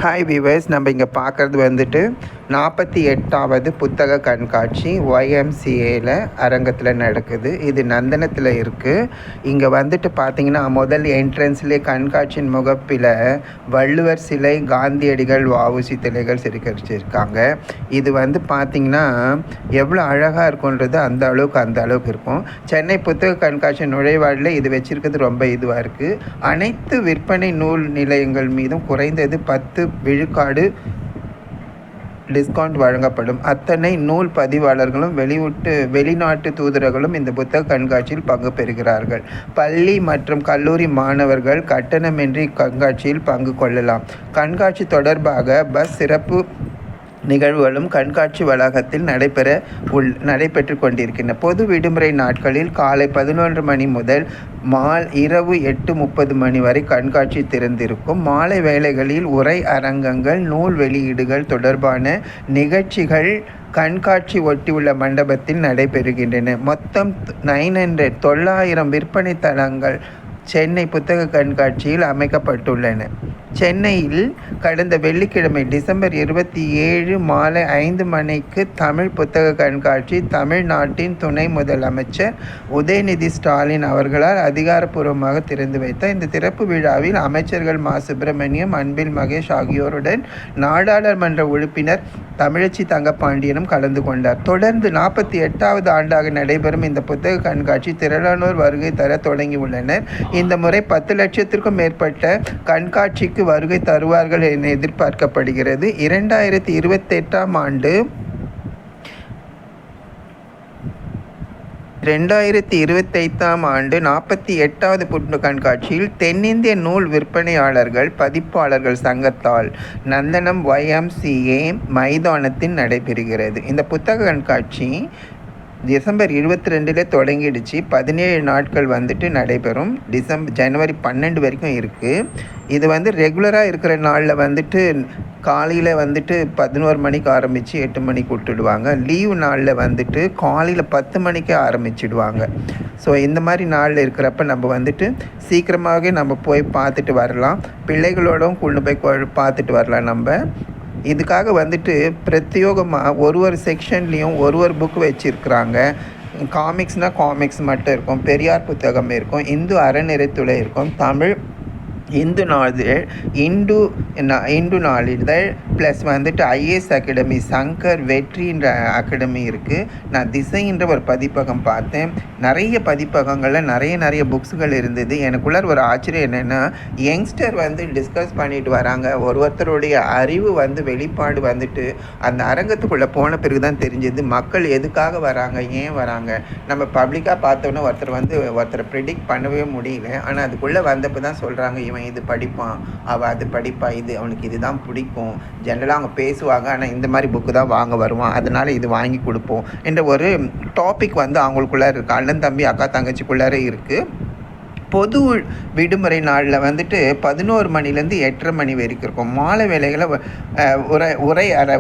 Hi viewers, நம்ம இங்கே பார்க்குறது வந்துட்டு 48வது புத்தக கண்காட்சி YMCAல அரங்கத்தில் நடக்குது. இது நந்தனத்தில் இருக்குது. இங்கே வந்துட்டு பார்த்திங்கன்னா முதல் என்ட்ரன்ஸ்லேயே கண்காட்சியின் முகப்பில் வள்ளுவர் சிலை, காந்தியடிகள், வஉசி சிலைகள் சிரிச்சிருக்காங்க. இது வந்து பார்த்திங்கன்னா எவ்வளோ அழகாக இருக்குன்றது அந்த அளவுக்கு இருக்கும். சென்னை புத்தக கண்காட்சி நுழைவாடில் இது வச்சுருக்கிறது ரொம்ப இதுவாக இருக்குது. அனைத்து விற்பனை நூல் நிலையங்கள் மீதும் குறைந்தது 10 விழுக்காடு டிஸ்கவுண்ட் வழங்கப்படும். அத்தனை நூல் பதிவாளர்களும் வெளிநாட்டு தூதர்களும் இந்த புத்தக கண்காட்சியில் பங்கு பெறுகிறார்கள். பள்ளி மற்றும் கல்லூரி மாணவர்கள் கட்டணமின்றி கண்காட்சியில் பங்கு கொள்ளலாம். கண்காட்சி தொடர்பாக பஸ் சிறப்பு நிகழ்வுகளும் கண்காட்சி வளாகத்தில் நடைபெற்று கொண்டிருக்கின்றன. பொது விடுமுறை நாட்களில் காலை 11 மணி முதல் இரவு 8:30 மணி வரை கண்காட்சி திறந்திருக்கும். மாலை வேளைகளில் உரை அரங்கங்கள், நூல் வெளியீடுகள் தொடர்பான நிகழ்ச்சிகள் கண்காட்சி ஒட்டியுள்ள மண்டபத்தில் நடைபெறுகின்றன. மொத்தம் 900 விற்பனை தளங்கள் சென்னை புத்தக கண்காட்சியில் அமைக்கப்பட்டுள்ளன. சென்னையில் கடந்த வெள்ளிக்கிழமை டிசம்பர் 27 மாலை 5 மணிக்கு தமிழ் புத்தக கண்காட்சி தமிழ்நாட்டின் துணை முதலமைச்சர் உதயநிதி ஸ்டாலின் அவர்களால் அதிகாரப்பூர்வமாக திறந்து வைத்தார். இந்த திறப்பு விழாவில் அமைச்சர்கள் மா. சுப்பிரமணியம், அன்பில் மகேஷ் ஆகியோருடன் நாடாளுமன்ற உறுப்பினர் தமிழச்சி தங்கப்பாண்டியனும் கலந்து கொண்டார். தொடர்ந்து 48வது ஆண்டாக நடைபெறும் இந்த புத்தக கண்காட்சி திரளானோர் வருகை தர தொடங்கியுள்ளனர். இந்த முறை 10 லட்சத்திற்கும் மேற்பட்ட கண்காட்சிக்கு வருகை தருவார்கள் என எதிர்பார்க்கப்படுகிறது. 2028ஆம் ஆண்டு 48வது புத்தக கண்காட்சியில் தென்னிந்திய நூல் விற்பனையாளர்கள் பதிப்பாளர்கள் சங்கத்தால் நந்தனம் YMCA மைதானத்தில் நடைபெறுகிறது. இந்த புத்தக கண்காட்சி டிசம்பர் 22 தொடங்கிடுச்சு. 17 நாட்கள் வந்துட்டு நடைபெறும். ஜனவரி 12 வரைக்கும் இருக்குது. இது வந்து ரெகுலராக இருக்கிற நாளில் வந்துட்டு காலையில் வந்துட்டு 11 மணிக்கு ஆரம்பித்து 8 மணிக்கு விட்டுடுவாங்க. லீவு நாளில் வந்துட்டு காலையில் 10 மணிக்கே ஆரம்பிச்சிடுவாங்க. ஸோ இந்த மாதிரி நாளில் இருக்கிறப்ப நம்ம வந்துட்டு சீக்கிரமாகவே நம்ம போய் பார்த்துட்டு வரலாம். பிள்ளைகளோடவும் கொண்டு போய் பார்த்துட்டு வரலாம். நம்ம இதுக்காக வந்துட்டு பிரத்யேகமாக ஒரு செக்ஷன்லேயும் ஒரு புக் வச்சுருக்குறாங்க. காமிக்ஸ்னால் காமிக்ஸ் மட்டும் இருக்கும், பெரியார் புத்தகம் இருக்கும், இந்து அறநிலைத்துறை இருக்கும், தமிழ் இந்து நாளிதழ், இந்து நாளிதழ் ப்ளஸ் வந்துட்டு IAS அகாடமி, சங்கர் வெற்றின்ற அகாடமி இருக்குது. நான் திசைன்ற ஒரு பதிப்பகம் பார்த்தேன். நிறைய பதிப்பகங்களில் நிறைய புக்ஸுகள் இருந்தது. எனக்குள்ளார ஒரு ஆச்சரியம் என்னென்னா, யங்ஸ்டர் வந்து டிஸ்கஸ் பண்ணிட்டு வராங்க. ஒருத்தருடைய அறிவு வெளிப்பாடு வந்துட்டு அந்த அரங்கத்துக்குள்ளே போன பிறகு தான் தெரிஞ்சது மக்கள் எதுக்காக வராங்க, ஏன் வராங்க. நம்ம பப்ளிக்காக பார்த்தோன்னா ஒருத்தரை ப்ரிடிக்ட் பண்ணவே முடியல. ஆனால் அதுக்குள்ளே வந்தப்போ தான் சொல்கிறாங்க, இவன் இது படிப்பான், அவள் அது படிப்பா, இது அவனுக்கு இதுதான் பிடிக்கும். ஜென்ரலாக அவங்க பேசுவாங்க, ஆனால் இந்த மாதிரி புக்கு தான் வாங்க வருவான், அதனால் இது வாங்கி கொடுப்போம் என்ற ஒரு டாபிக் அவங்களுக்குள்ளார இருக்குது. அண்ணன் தம்பி அக்கா தங்கச்சிக்குள்ளார இருக்குது. பொது விடுமுறை நாளில் வந்துட்டு 11 மணிலேருந்து 8:30 மணி வரைக்கும் இருக்கும். மாலை வேளைகளில்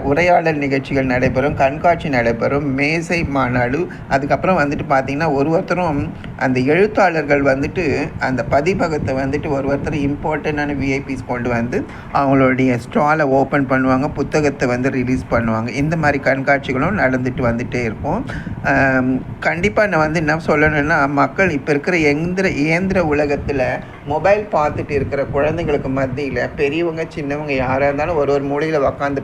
உரையாடல் நிகழ்ச்சிகள் நடைபெறும், கண்காட்சி நடைபெறும், மேசை மாநாடு. அதுக்கப்புறம் வந்துட்டு பார்த்திங்கன்னா ஒருத்தரும் அந்த எழுத்தாளர்கள் வந்துட்டு அந்த பதிப்பகத்தை வந்துட்டு ஒருத்தர் இம்பார்ட்டண்டான VIPs கொண்டு வந்து அவங்களுடைய ஸ்டாலை ஓப்பன் பண்ணுவாங்க, புத்தகத்தை ரிலீஸ் பண்ணுவாங்க. இந்த மாதிரி கண்காட்சிகளும் நடந்துட்டு வந்துகிட்டே இருக்கும். கண்டிப்பாக நான் என்ன சொல்லணுன்னா, மக்கள் இப்போ இருக்கிற இயந்திர உலகத்தில் மொபைல் பார்த்துட்டு இருக்கிற குழந்தைங்களுக்கு மத்தியில் பெரியவங்க சின்னவங்க யாராக இருந்தாலும் ஒரு மூலையில் உக்காந்து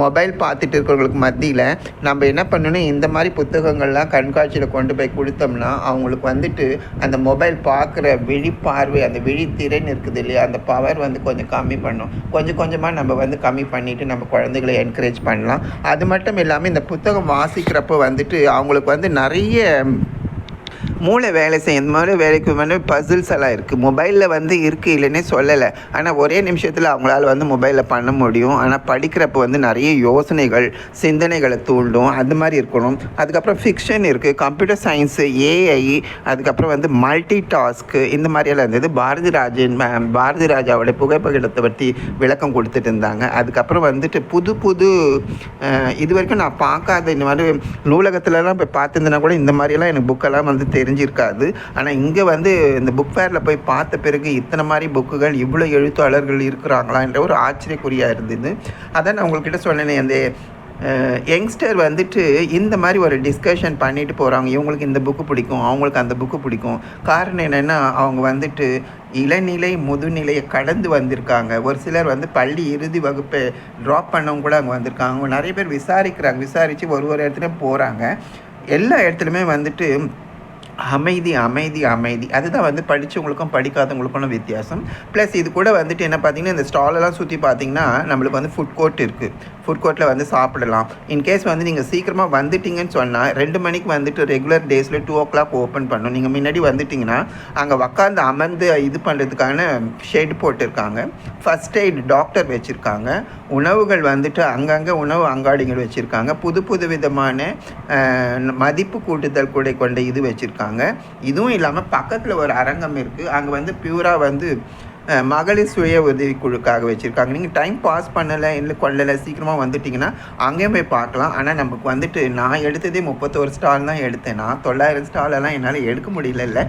மொபைல் பார்த்துட்டு இருக்கிறவங்களுக்கு மத்தியில் நம்ம என்ன பண்ணணும், இந்த மாதிரி புத்தகங்கள்லாம் கண்காட்சியில் கொண்டு போய் கொடுத்தோம்னா அவங்களுக்கு வந்துட்டு அந்த மொபைல் பார்க்குற விழிப்பார்வை, அந்த விழித்திறன் இருக்குது இல்லையா, அந்த பவர் கொஞ்சம் கம்மி பண்ணும். கொஞ்சமாக நம்ம கம்மி பண்ணிவிட்டு நம்ம குழந்தைகளை என்கரேஜ் பண்ணலாம். அது மட்டும் இல்லாமல் இந்த புத்தகம் வாசிக்கிறப்போ அவங்களுக்கு நிறைய மூளை வேலை செய்யும். இந்த மாதிரி வேலைக்கு பசில்ஸ் எல்லாம் இருக்குது. மொபைலில் இருக்குது, இல்லைன்னே சொல்லலை. ஆனால் ஒரே நிமிஷத்தில் அவங்களால மொபைலில் பண்ண முடியும். ஆனால் படிக்கிறப்போ நிறைய யோசனைகள், சிந்தனைகளை தூண்டும். அது மாதிரி இருக்கணும். அதுக்கப்புறம் ஃபிக்ஷன் இருக்குது, கம்ப்யூட்டர் சயின்ஸு, AI, அதுக்கப்புறம் மல்டி டாஸ்க்கு, இந்த மாதிரியெல்லாம் இருந்தது. பாரதி ராஜாவோட புகைப்படத்தை பற்றி விளக்கம் கொடுத்துட்டு இருந்தாங்க. அதுக்கப்புறம் புது இது வரைக்கும் நான் பார்க்காத இந்த மாதிரி நூலகத்துலலாம் போய் பார்த்துருந்தேன்னா கூட இந்த மாதிரியெல்லாம் எனக்கு புக்கெல்லாம் தெரியும். தெரிஞ்சிருக்காது. ஆனால் இங்கே வந்து இந்த புக் ஃபேரில் போய் பார்த்த பிறகு இத்தனை மாதிரி புக்குகள் இவ்வளோ எழுத்தாளர்கள் இருக்கிறாங்களா என்ற ஒரு ஆச்சரியக்குறியாக இருந்தது. அதான் நான் உங்கள்கிட்ட சொன்னேனே, அந்த யங்ஸ்டர் வந்துட்டு இந்த மாதிரி ஒரு டிஸ்கஷன் பண்ணிட்டு போகிறாங்க. இவங்களுக்கு இந்த புக்கு பிடிக்கும், அவங்களுக்கு அந்த புக்கு பிடிக்கும். காரணம் என்னென்னா, அவங்க வந்துட்டு இளநிலை முதுநிலையை கடந்து வந்திருக்காங்க. ஒரு சிலர் வந்து பள்ளி இறுதி வகுப்பை ட்ராப் பண்ணவங்க கூட அங்கே வந்திருக்காங்க. அவங்க நிறைய பேர் விசாரித்து ஒரு இடத்துலையும் போகிறாங்க. எல்லா இடத்துலையுமே வந்துட்டு அமைதி அமைதி அமைதி. அதுதான் வந்து படித்தவங்களுக்கும் படிக்காதவங்களுக்கும் வித்தியாசம். ப்ளஸ் இது கூட வந்துட்டு என்ன பார்த்திங்கன்னா, இந்த ஸ்டாலெல்லாம் சுற்றி பார்த்திங்கன்னா நம்மளுக்கு வந்து ஃபுட் கோர்ட் இருக்குது. ஃபுட் கோர்ட்டில் வந்து சாப்பிடலாம். இன்கேஸ் வந்து நீங்கள் சீக்கிரமாக வந்துட்டிங்கன்னு சொன்னால் 2 மணிக்கு வந்துட்டு ரெகுலர் டேஸில் 2 o'clock ஓப்பன் பண்ணணும். நீங்கள் முன்னாடி வந்துட்டிங்கன்னா அங்கே உட்காந்து அமர்ந்து இது பண்ணுறதுக்கான ஷெட் போட்டிருக்காங்க. ஃபஸ்ட் எய்ட் டாக்டர் வச்சுருக்காங்க. உணவுகள் வந்துட்டு அங்கங்கே உணவு அங்காடிகள் வச்சுருக்காங்க. புது விதமான மதிப்பு கூட்டுதல் கூட கொண்ட இது வச்சுருக்காங்க. இதுவும் இல்லாமல் பக்கத்தில் ஒரு அரங்கம் இருக்குது. அங்கே வந்து பியூராக வந்து மகளிர் சுய உதவி குழுக்காக வச்சுருக்காங்க. நீங்கள் டைம் பாஸ் பண்ணலை இல்லை கொள்ளலை, சீக்கிரமாக வந்துட்டிங்கன்னா அங்கேயும் போய் பார்க்கலாம். ஆனால் நமக்கு வந்துட்டு நான் எடுத்ததே 31 ஸ்டால் தான் எடுத்தேன். நான் 900 ஸ்டாலெல்லாம் என்னால் எடுக்க முடியல,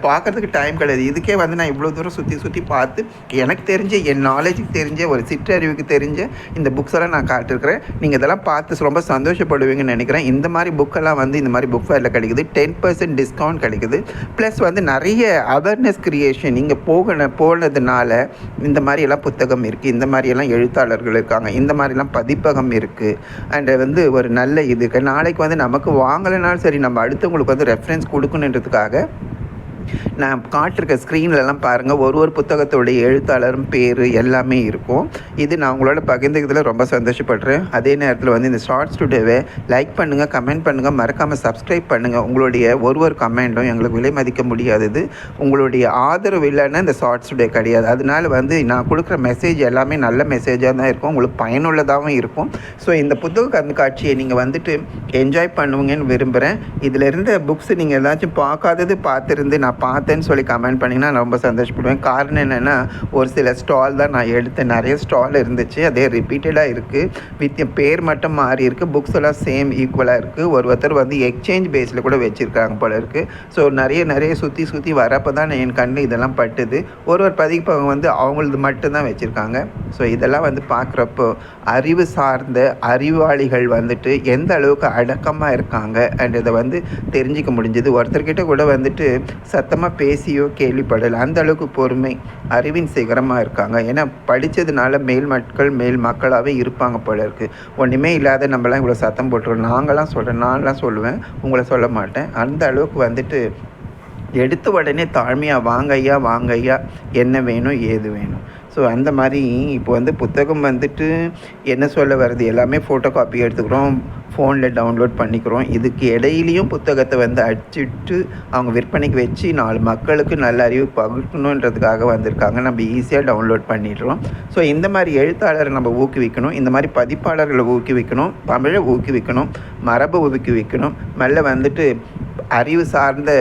பார்க்குறதுக்கு டைம் கிடையாது. இதுக்கே வந்து நான் இவ்வளோ தூரம் சுற்றி பார்த்து எனக்கு தெரிஞ்ச, என் நாலேஜுக்கு தெரிஞ்ச, ஒரு சிற்றறிவுக்கு தெரிஞ்ச இந்த புக்ஸ் எல்லாம் நான் காட்டிருக்கிறேன். நீங்கள் இதெல்லாம் பார்த்து ரொம்ப சந்தோஷப்படுவீங்கன்னு நினைக்கிறேன். இந்த மாதிரி புக்கெல்லாம் வந்து இந்த மாதிரி புக் ஃபேரில் கிடைக்குது. 10% டிஸ்கவுண்ட் கிடைக்குது. ப்ளஸ் வந்து நிறைய அவேர்னஸ் க்ரியேஷன் நீங்கள் போனதுனால இந்த மாதிரியெல்லாம் புத்தகம் இருக்குது, இந்த மாதிரியெல்லாம் எழுத்தாளர்கள் இருக்காங்க, இந்த மாதிரிலாம் பதிப்பகம் இருக்குது. அண்ட் வந்து ஒரு நல்ல இதுக்கு நாளைக்கு வந்து நமக்கு வாங்கலைனாலும் சரி, நம்ம அடுத்தவங்களுக்கு வந்து ரெஃபரன்ஸ் கொடுக்கணுன்றதுக்காக நான் காட்டிருக்க ஸ்க்ரீன்லலாம் பாருங்கள், ஒரு புத்தகத்தோடைய எழுத்தாளரும் பேர் எல்லாமே இருக்கும். இது நான் உங்களோட பகிர்ந்துக்கிறதுல ரொம்ப சந்தோஷப்படுறேன். அதே நேரத்தில் வந்து இந்த ஷார்ட்ஸ் டுடேவை லைக் பண்ணுங்கள், கமெண்ட் பண்ணுங்கள், மறக்காமல் சப்ஸ்கிரைப் பண்ணுங்கள். உங்களுடைய ஒரு கமெண்ட்டும் எங்களுக்கு விலை மதிக்க முடியாதது. உங்களுடைய ஆதரவு இல்லைன்னா இந்த ஷார்ட்ஸ் டுடே கிடையாது. அதனால் வந்து நான் கொடுக்குற மெசேஜ் எல்லாமே நல்ல மெசேஜாக தான் இருக்கும், உங்களுக்கு பயனுள்ளதாகவும் இருக்கும். ஸோ இந்த புத்தக கண்காட்சியை நீங்கள் வந்துட்டு என்ஜாய் பண்ணுவீங்கன்னு விரும்புகிறேன். இதில் இருந்த புக்ஸ் நீங்கள் ஏதாச்சும் பார்க்காதது பார்த்துருந்து நான் பார்த்தேன்னு சொல்லி கமெண்ட் பண்ணிங்கன்னா நான் ரொம்ப சந்தோஷப்படுவேன். காரணம் என்னென்னா, ஒரு சில ஸ்டால் தான் நான் எடுத்தேன். நிறைய ஸ்டால் இருந்துச்சு, அதே ரிப்பீட்டடாக இருக்குது. பேர் மட்டும் மாறி இருக்குது, புக்ஸ் எல்லாம் சேம் ஈக்குவலாக இருக்குது. ஒருத்தர் வந்து எக்ஸ்சேஞ்ச் பேஸில் கூட வச்சுருக்காங்க போல இருக்குது. ஸோ நிறைய சுற்றி வரப்போ தான் என் கண்ணு இதெல்லாம் பட்டுது. ஒரு பதிப்பகம் வந்து அவங்களது மட்டும்தான் வச்சுருக்காங்க. ஸோ இதெல்லாம் வந்து பார்க்குறப்போ அறிவு சார்ந்த அறிவாளிகள் வந்துட்டு எந்த அளவுக்கு அடக்கமாக இருக்காங்க அண்ட் இதை வந்து தெரிஞ்சிக்க முடிஞ்சது. ஒருத்தர்கிட்ட கூட வந்துட்டு சத்தமாக பேசியோ கேள்விப்படலை, அந்த அளவுக்கு பொறுமை, அறிவின் சிகரமாக இருக்காங்க. ஏன்னா படித்ததுனால மேல் மக்களாகவே இருப்பாங்க போல இருக்குது. ஒன்றுமே இல்லாத நம்மளாம் இவ்வளோ சத்தம் போட்டுருவோம். நான்லாம் சொல்லுவேன், உங்களை சொல்ல மாட்டேன். அந்த அளவுக்கு வந்துட்டு எடுத்த உடனே தாழ்மையாக வாங்க ஐயா என்ன வேணும் ஏது வேணும். ஸோ அந்த மாதிரி இப்போ வந்து புத்தகம் வந்துட்டு என்ன சொல்ல வருது, எல்லாமே ஃபோட்டோ காப்பி எடுத்துக்கிறோம், ஃபோனில் டவுன்லோட் பண்ணிக்கிறோம். இதுக்கு இடையிலையும் புத்தகத்தை வந்து அடிச்சுட்டு அவங்க விற்பனைக்கு வச்சு 4 மக்களுக்கு நல்ல அறிவு பகிர்க்கணுன்றதுக்காக வந்திருக்காங்க. நம்ம ஈஸியாக டவுன்லோட் பண்ணிடுறோம். ஸோ இந்த மாதிரி எழுத்தாளரை நம்ம ஊக்குவிக்கணும், இந்த மாதிரி பதிப்பாளர்களை ஊக்குவிக்கணும், தமிழை ஊக்குவிக்கணும், மரபை ஊக்குவிக்கணும். மெல்ல வந்துட்டு அறிவு சார்ந்த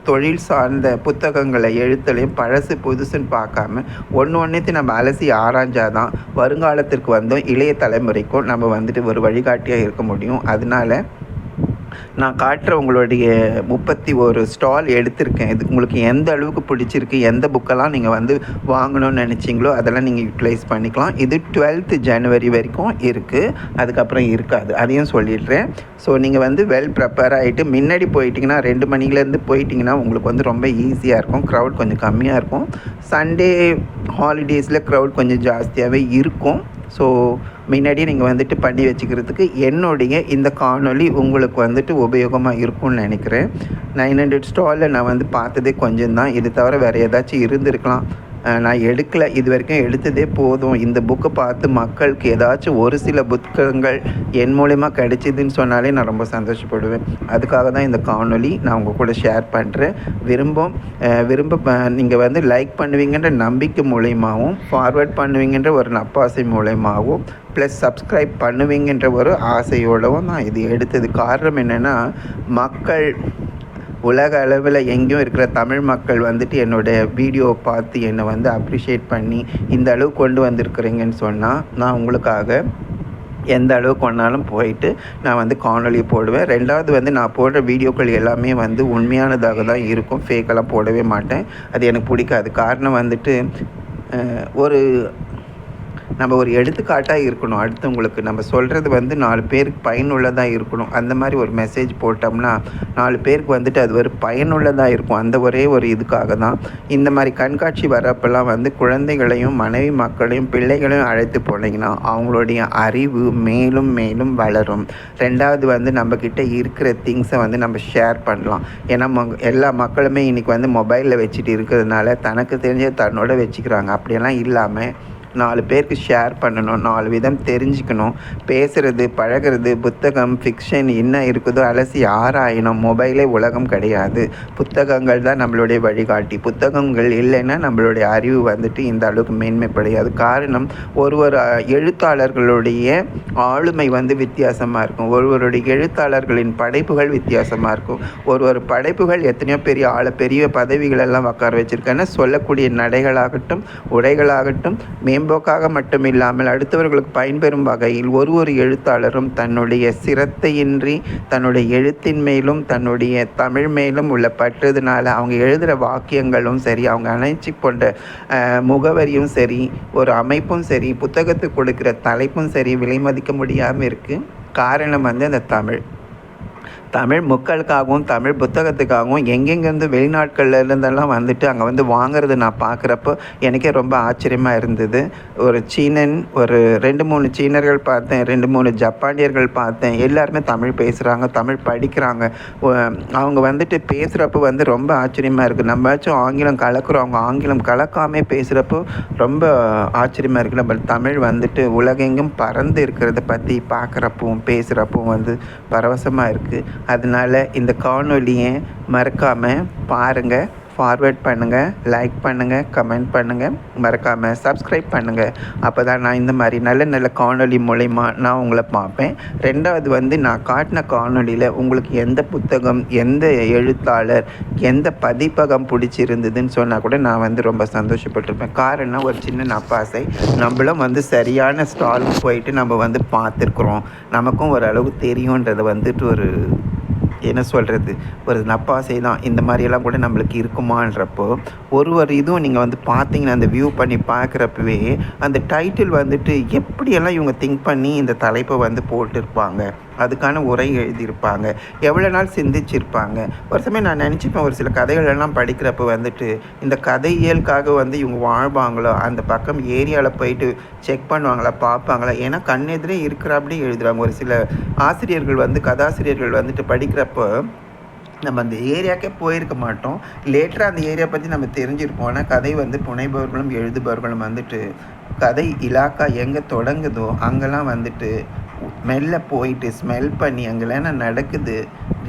தொழில் சார்ந்த புத்தகங்களை எழுத்துலையும் பழசு புதுசுன்னு பார்க்காம ஒன்றுத்தையும் நம்ம அலசி ஆராய்ஞ்சாதான் வருங்காலத்திற்கு வந்தோம் இளைய தலைமுறைக்கும் நம்ம வந்துட்டு ஒரு வழிகாட்டியாக இருக்க முடியும். அதனால நான் காட்டுற உங்களுடைய 31 ஸ்டால் எடுத்திருக்கேன். இது உங்களுக்கு எந்த அளவுக்கு பிடிச்சிருக்கு, எந்த புக்கெல்லாம் நீங்கள் வந்து வாங்கணும்னு நினச்சிங்களோ அதெல்லாம் நீங்கள் யூட்டிலைஸ் பண்ணிக்கலாம். இது 12th ஜனவரி வரைக்கும் இருக்குது, அதுக்கப்புறம் இருக்காது, அதையும் சொல்லிடுறேன். ஸோ நீங்கள் வந்து வெல் ப்ரிப்பேர் ஆகிட்டு முன்னாடி போயிட்டிங்கன்னா 2 மணிலேருந்து போயிட்டிங்கன்னா உங்களுக்கு வந்து ரொம்ப ஈஸியாக இருக்கும். க்ரௌட் கொஞ்சம் கம்மியாக இருக்கும். சண்டே ஹாலிடேஸில் க்ரௌட் கொஞ்சம் ஜாஸ்தியாகவே இருக்கும். ஸோ முன்னாடியே நீங்கள் வந்துட்டு பண்ணி வச்சுக்கிறதுக்கு என்னுடைய இந்த காணொளி உங்களுக்கு வந்துட்டு உபயோகமாக இருக்கும்னு நினைக்கிறேன். 900 ஸ்டாலில் நான் வந்து பார்த்ததே கொஞ்சம் தான். இது தவிர வேறு ஏதாச்சும் இருந்திருக்கலாம், நான் எடுக்கலை. இது வரைக்கும் எடுத்ததே போதும். இந்த புக்கை பார்த்து மக்களுக்கு ஏதாச்சும் ஒரு சில புத்தகங்கள் என் மூலயமா கிடைச்சிதுன்னு சொன்னாலே நான் ரொம்ப சந்தோஷப்படுவேன். அதுக்காக தான் இந்த காணொளி நான் உங்கள் கூட ஷேர் பண்ணுறேன். நீங்கள் வந்து லைக் பண்ணுவீங்கன்ற நம்பிக்கை மூலயமாவும், ஃபார்வேர்ட் பண்ணுவீங்கன்ற ஒரு நப்பாசை மூலயமாவும், ப்ளஸ் சப்ஸ்கிரைப் பண்ணுவீங்கன்ற ஒரு ஆசையோடவும் நான் இது எடுத்தது. காரணம் என்னென்னா, மக்கள் உலக அளவில் எங்கேயும் இருக்கிற தமிழ் மக்கள் வந்துட்டு என்னோடய வீடியோவை பார்த்து என்னை வந்து அப்ரிஷியேட் பண்ணி இந்த அளவு கொண்டு வந்திருக்கிறீங்கன்னு சொன்னால் நான் உங்களுக்காக எந்த அளவுக்கு வேணாலும் போயிட்டு நான் வந்து காணொளி போடுவேன். 2வது வந்து நான் போடுற வீடியோக்கள் எல்லாமே வந்து உண்மையானதாக தான் இருக்கும். ஃபேக்கெல்லாம் போடவே மாட்டேன். அது எனக்கு பிடிக்காது. காரணம் வந்துட்டு ஒரு நம்ம ஒரு எடுத்துக்காட்டாக இருக்கணும். அடுத்தவங்களுக்கு நம்ம சொல்கிறது வந்து 4 பேருக்கு பயனுள்ளதாக இருக்கணும். அந்த மாதிரி ஒரு மெசேஜ் போட்டோம்னா 4 பேருக்கு வந்துட்டு அது ஒரு பயனுள்ளதாக இருக்கும். அந்த ஒரே ஒரு இதுக்காக தான் இந்த மாதிரி கண்காட்சி வரப்பெல்லாம் வந்து குழந்தைகளையும் மனைவி மக்களையும் பிள்ளைகளையும் அழைத்து போனீங்கன்னா அவங்களுடைய அறிவு மேலும் மேலும் வளரும். 2வது வந்து நம்மக்கிட்ட இருக்கிற திங்ஸை வந்து நம்ம ஷேர் பண்ணலாம். ஏன்னா எல்லா மக்களுமே இன்றைக்கி வந்து மொபைலில் வச்சுட்டு இருக்கிறதுனால தனக்கு தெரிஞ்ச தன்னோட வச்சுக்கிறாங்க. அப்படியெல்லாம் இல்லாமல் 4 பேருக்கு ஷேர் பண்ணணும். 4 விதம் தெரிஞ்சுக்கணும். பேசுகிறது, பழகிறது, புத்தகம், ஃபிக்ஷன் என்ன இருக்குதோ அலசி ஆராயணும். மொபைலே உலகம் கிடையாது. புத்தகங்கள் தான் நம்மளுடைய வழிகாட்டி. புத்தகங்கள் இல்லைன்னா நம்மளுடைய அறிவு வந்துட்டு இந்த அளவுக்கு மேன்மைப்படையாது. காரணம் ஒரு எழுத்தாளர்களுடைய ஆளுமை வந்து வித்தியாசமாக இருக்கும். ஒருவருடைய எழுத்தாளர்களின் படைப்புகள் வித்தியாசமாக இருக்கும். ஒரு படைப்புகள் எத்தனையோ பெரிய பதவிகளெல்லாம் உட்கார வச்சுருக்கேன்னா சொல்லக்கூடிய நடைகளாகட்டும் உடைகளாகட்டும் மேம்போக்காக மட்டுமில்லாமல் அடுத்தவர்களுக்கு பயன்பெறும் வகையில் ஒரு எழுத்தாளரும் தன்னுடைய சிரத்தையின்றி தன்னுடைய எழுத்தின் மேலும் தன்னுடைய தமிழ் மேலும் உள்ள பற்றதுனால அவங்க எழுதுகிற வாக்கியங்களும் சரி, அவங்க அணைச்சி கொண்ட முகவரியும் சரி, ஒரு அமைப்பும் சரி, புத்தகத்துக்கு கொடுக்குற தலைப்பும் சரி விலை மதிக்க முடியாமல் இருக்குது. காரணம் வந்து அந்த தமிழ் மக்களுக்காகவும் தமிழ் புத்தகத்துக்காகவும் எங்கெங்கேருந்து வெளிநாட்களில் இருந்தெல்லாம் வந்துட்டு அங்கே வந்து வாங்குறது நான் பார்க்குறப்போ எனக்கே ரொம்ப ஆச்சரியமாக இருந்தது. ஒரு சீனன், ஒரு 2-3 சீனர்கள் பார்த்தேன், 2-3 ஜப்பானியர்கள் பார்த்தேன். எல்லாருமே தமிழ் பேசுகிறாங்க, தமிழ் படிக்கிறாங்க. அவங்க வந்துட்டு பேசுகிறப்போ வந்து ரொம்ப ஆச்சரியமாக இருக்குது. நம்மளாச்சும் ஆங்கிலம் கலக்கிறோம், அவங்க ஆங்கிலம் கலக்காமே பேசுகிறப்போ ரொம்ப ஆச்சரியமாக இருக்குது. நம்ம தமிழ் வந்துட்டு உலகெங்கும் பறந்து இருக்கிறத பற்றி பார்க்குறப்பவும் பேசுகிறப்பவும் வந்து பரவசமாக இருக்குது. அதனால் இந்த காணொளியை மறக்காமல் பாருங்கள், ஃபார்வேர்ட் பண்ணுங்கள், லைக் பண்ணுங்கள், கமெண்ட் பண்ணுங்கள், மறக்காமல் சப்ஸ்கிரைப் பண்ணுங்கள். அப்போ தான் நான் இந்த மாதிரி நல்ல காணொளி மூலயமா நான் உங்களை பார்ப்பேன். 2வது வந்து நான் காட்டின காணொளியில் உங்களுக்கு எந்த புத்தகம், எந்த எழுத்தாளர், எந்த பதிப்பகம் பிடிச்சிருந்ததுன்னு சொன்னால் கூட நான் வந்து ரொம்ப சந்தோஷப்பட்டிருப்பேன். காரணம் ஒரு சின்ன நப்பாசை. நம்மளும் வந்து சரியான ஸ்டாலுக்கு போயிட்டு நம்ம வந்து பார்த்துருக்குறோம், நமக்கும் ஓரளவு தெரியுன்றதை வந்துட்டு ஒரு என்ன சொல்கிறது, ஒரு நப்பாசை தான். இந்த மாதிரியெல்லாம் கூட நம்மளுக்கு இருக்குமான்றப்போ இதுவும் நீங்கள் வந்து பார்த்தீங்கன்னா அந்த வியூ பண்ணி பார்க்குறப்பவே அந்த டைட்டில் வந்துட்டு எப்படியெல்லாம் இவங்க திங்க் பண்ணி இந்த தலைப்பை வந்து போட்டிருப்பாங்க, அதுக்கான உரை எழுதியிருப்பாங்க, எவ்வளோ நாள் சிந்திச்சிருப்பாங்க. ஒரு சமயம் நான் நினச்சிப்பேன், ஒரு சில கதைகளெல்லாம் படிக்கிறப்ப வந்துட்டு இந்த கதையியலுக்காக வந்து இவங்க வாழ்வாங்களோ, அந்த பக்கம் ஏரியாவில் போயிட்டு செக் பண்ணுவாங்களா, பார்ப்பாங்களா. ஏன்னா கண்ணெதிரே இருக்கிறாப்படி எழுதுகிறாங்க. ஒரு சில ஆசிரியர்கள் வந்து கதாசிரியர்கள் வந்துட்டு படிக்கிறப்போ நம்ம அந்த ஏரியாவுக்கே போயிருக்க மாட்டோம். லேட்டராக அந்த ஏரியா பற்றி நம்ம தெரிஞ்சிருப்போம். ஆனால் கதை வந்து புனைபவர்களும் எழுதுபவர்களும் வந்துட்டு கதை இலாக்கா எங்கே தொடங்குதோ அங்கெல்லாம் வந்துட்டு மெல்ல போயிட்டு ஸ்மெல் பண்ணி அங்கெல்லாம் என்ன நடக்குது